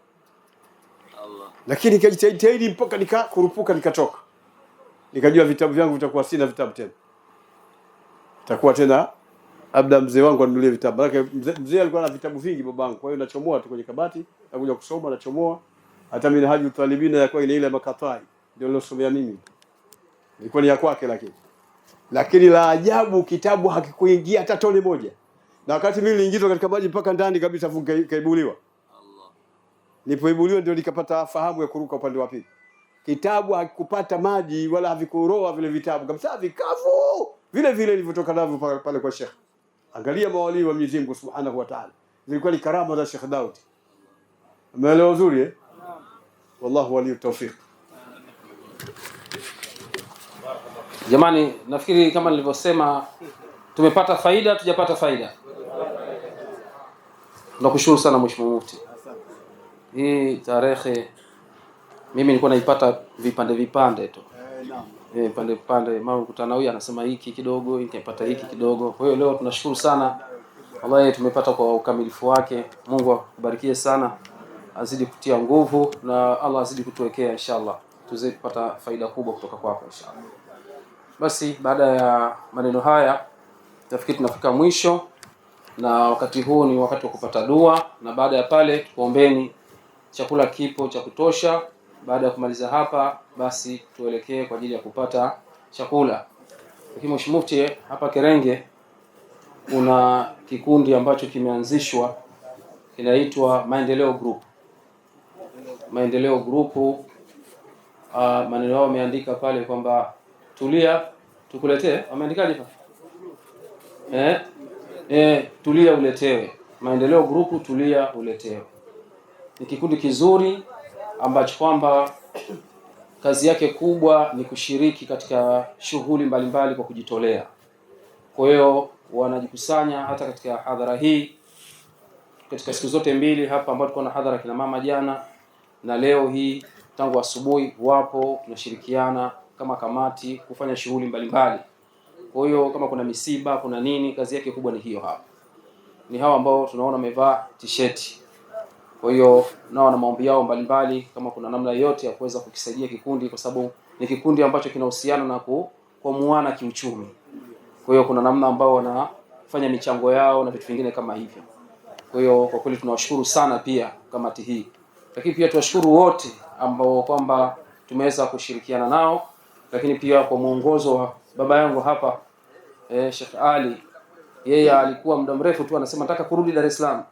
Allah. Lakini nikajitahidi mpaka nikakurupuka, nikatoka. Nikajua vitabu vyangu vitakuwa sina vitabu tena. Itakuwa tena labda mzee wangu anunulie vitabu. Maana mzee alikuwa na vitabu vingi babangu. Kwa hiyo nachomoa tu kwenye kabati, nakuja kusoma, nachomoa. Hata mimi Hajjul Talibina yakuwa ile makatai ndio nilosomea mimi. Ilikuwa ni ya kwake lakini la ajabu kitabu hakikuingia hata tone moja. Na wakati mimi niliingizwa katika maji mpaka ndani kabisa, afu kaibuliwa. Allah. Nilipoibuliwa ndio nikapata fahamu ya kuruka upande wa pili. Kitabu hakikupata maji wala havikuroa vile vitabu kabisa, vikavu vile vilivyotoka navyo pale kwa Sheikh. Angalia mawali wa Mwenyezi Mungu Subhanahu wa Ta'ala. Zilikuwa ni karama za Sheikh Daud. Umeelewa uzuri eh? Wallahu wali tawfiq. Jamani, nafikiri kama nilivyosema, tumepata faida tujapata faida? Nakushukuru sana Mheshimiwa Mufti. Hii tarehe mimi nilikuwa naipata vipande tu. Vipande mara kukutana huyu anasema hiki kidogo, nikapata hiki kidogo. Kwa hiyo leo tunashukuru sana. Wallahi tumepata kwa ukamilifu wake. Mungu akubarikie sana. Azidi kutia nguvu na Allah azidi kutuwekea inshallah. Tuzidi kupata faida kubwa kutoka kwako inshallah. Basi baada ya maneno haya nafikiri tunafika mwisho, na wakati huu ni wakati wa kupata dua, na baada ya pale tuombeni, chakula kipo cha kutosha. Baada ya kumaliza hapa basi tuelekee kwa ajili ya kupata chakula. Lakini Mheshimiwa Mufti, hapa Kerenge kuna kikundi ambacho kimeanzishwa kinaitwa Maendeleo Group. Maendeleo Group, maneno yao wameandika pale kwamba tulia tukuletee. Wameandikaje pale? Tulia uletewe. Maendeleo Group, tulia uletewe. Ni kikundi kizuri ambacho kwamba kazi yake kubwa ni kushiriki katika shughuli mbalimbali kwa kujitolea. Kwa hiyo wanajikusanya hata katika hadhara hii, katika siku zote mbili hapa ambapo tulikuwa na hadhara kina mama jana na leo hii, tangu asubuhi wapo, tunashirikiana kama kamati kufanya shughuli mbalimbali. Kwa hiyo kama kuna misiba, kuna nini, kazi yake kubwa ni hiyo hapa. Ni hawa ambao tunaona wamevaa t-shirt. Kwa hiyo nao na maombi yao mbalimbali, kama kuna namna yote ya kuweza kukisaidia kikundi, kwa sababu ni kikundi ambacho kinahusiana na kuamuana kiuchumi. Kwa hiyo kuna namna ambao wanafanya michango yao na vitu vingine kama hivyo. Kwa hiyo kwa kweli tunawashukuru sana pia kamati hii. Lakini pia tuwashukuru wote ambao kwamba tumeweza kushirikiana nao, lakini pia kwa muongozo wa baba yangu hapa Sheikh Ali. Yeye alikuwa muda mrefu tu anasema nataka kurudi Dar es Salaam.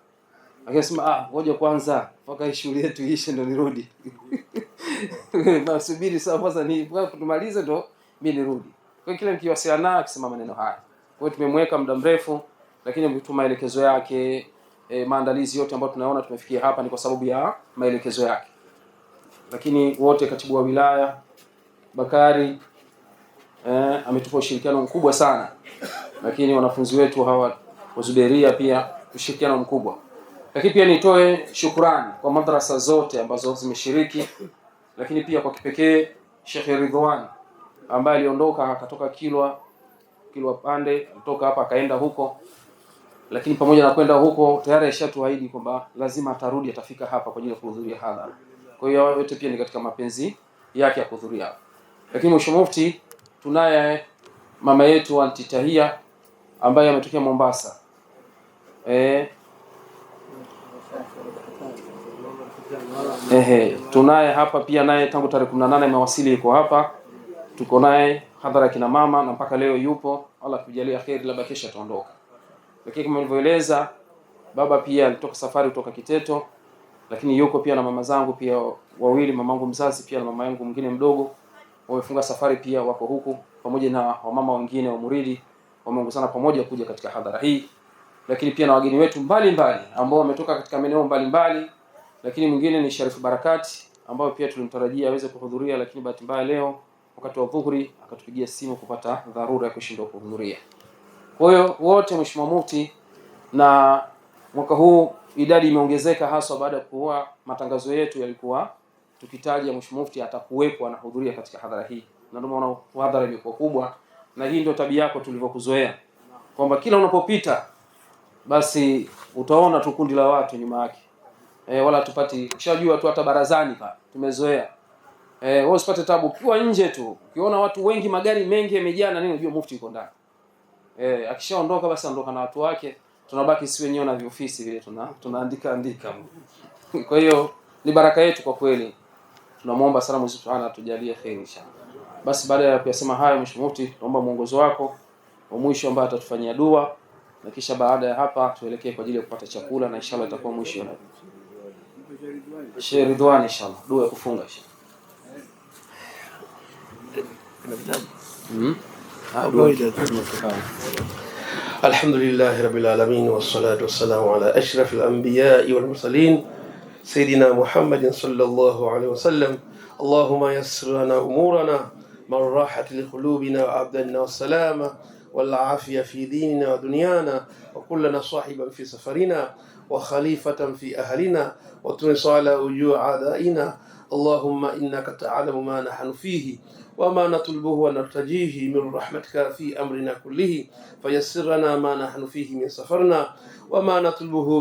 Akasema ngoja kwanza mpaka shule yetu ishe ndo nirudi. Nasubiri sasa ni tumalize ndo mimi nirudi. Kwa hiyo kila nikiwasiliana naye akisema maneno haya. Kwa hiyo tumemweka muda mrefu, lakini mtu maelekezo yake, maandalizi yote ambayo tunaona tumefikia hapa ni kwa sababu ya maelekezo yake. Lakini wote, katibu wa wilaya Bakari ametupa ushirikiano mkubwa sana. lakini wanafunzi wetu hawa wa Zuberia pia ushirikiano mkubwa. Lakini pia nitoe shukrani kwa madrasa zote ambazo zimeshiriki, lakini pia kwa kipekee Sheikh Ridwan ambaye aliondoka akatoka Kilwa Pande, kutoka hapa akaenda huko, lakini pamoja na kwenda huko tayari ashatuahidi kwamba lazima atarudi, atafika hapa kwa ajili ya kuhudhuria hadhara. Kwa hiyo yote pia ni katika mapenzi yake ya kuhudhuria hapa. Lakini Mheshimiwa Mufti, tunaye mama yetu Anti Tahia ambaye ametokea Mombasa. Tunaye hapa pia naye tangu tarehe 18 amewasili, yuko hapa. Tuko naye hadhara kina mama na mpaka leo yupo. Allah kujalia khair, labda kesho ataondoka. Lakini kama nilivyoeleza, baba pia alitoka safari kutoka Kiteto, lakini yuko pia na mama zangu pia wawili, mamangu mzazi pia na mama yangu mwingine mdogo, wamefunga safari pia wako huku, pamoja na wamama wengine wa Muridi wameongozana pamoja kuja katika hadhara hii. Lakini pia na wageni wetu mbalimbali ambao wametoka katika maeneo mbalimbali, lakini mwingine ni Sharif Barakati ambao pia tulimtarajia aweze kuhudhuria, lakini bahati mbaya leo wakati wa dhuhuri akatupigia simu kupata dharura ya kushindwa kuhudhuria. Kwa hiyo wote, Mheshimiwa Mufti, na mwaka huu idadi imeongezeka haswa baada ya kuwa matangazo yetu yalikuwa tukitaja Mheshimiwa Mufti atakuwepo anahudhuria katika hadhara hii, na ndio maana hadhara imekuwa kubwa. Na hii ndio tabia yako tulivyokuzoea, kwamba kila unapopita basi utaona tu kundi la watu nyuma yake. Wala tupati ushajua tu, hata barazani pa tumezoea. Wewe usipate tabu ukiwa nje tu, ukiona watu wengi, magari mengi yamejaa na nini, unajua Mufti yuko ndani. Akishaondoka basi ondoka na watu wake, tunabaki si wenyewe na viofisi vile tunaandika. Kwa hiyo ni baraka yetu kwa kweli. Tunamuomba sana Mwenyezi Mungu atujalie kheri inshallah. Basi baada ya kuyasema haya, Mheshimiwa Mufti, tunaomba mwongozo wako wa mwisho ambao atatufanyia dua, na kisha baada ya hapa tuelekee kwa ajili ya kupata chakula, na inshallah itakuwa mwisho na Sheikh Ridwan inshallah dua ya kufunga inshallah. الحمد لله رب العالمين والصلاة والسلام على أشرف الأنبياء والمرسلين سيدنا محمد صلى الله عليه وسلم. اللهم يسر لنا أمورنا من راحة لقلوبنا وعبدنا والسلامة والعافية في ديننا ودنيانا، وكلنا صاحبا في سفرنا وخليفة في أهلنا، وتنص على وجوه أعدائنا. اللهم إنك تعلم ما نحن فيه وما نطلبه ونرتجيه من رحمتك في أمرنا كله، فيسر لنا ما نحن فيه من سفرنا وما نطلبه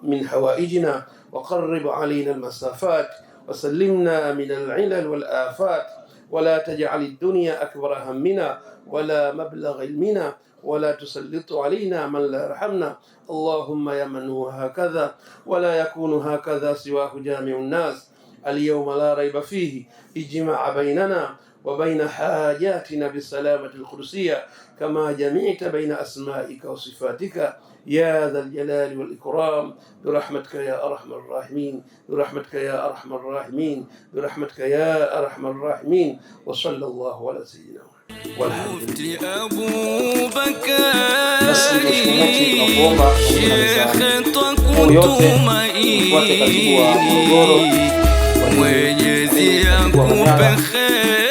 من حوائجنا، وقرب علينا المسافات، وسلمنا من العلل والآفات، ولا تجعل الدنيا أكبر همنا ولا مبلغ علمنا، ولا تسلط علينا من لا يرحمنا. اللهم يا من هو هكذا ولا يكون هكذا سواه جامع الناس، اليوم لا ريب فيه اجمع بيننا وبين حاجاتنا بالسلامة القدسية، كما جمعت بين أسمائك وصفاتك يا ذا الجلال والإكرام، برحمتك يا أرحم الراحمين، برحمتك يا أرحم الراحمين، برحمتك يا أرحم الراحمين. وصلى الله على سيدنا والحمد لله. Mwenyezi akupe kheri.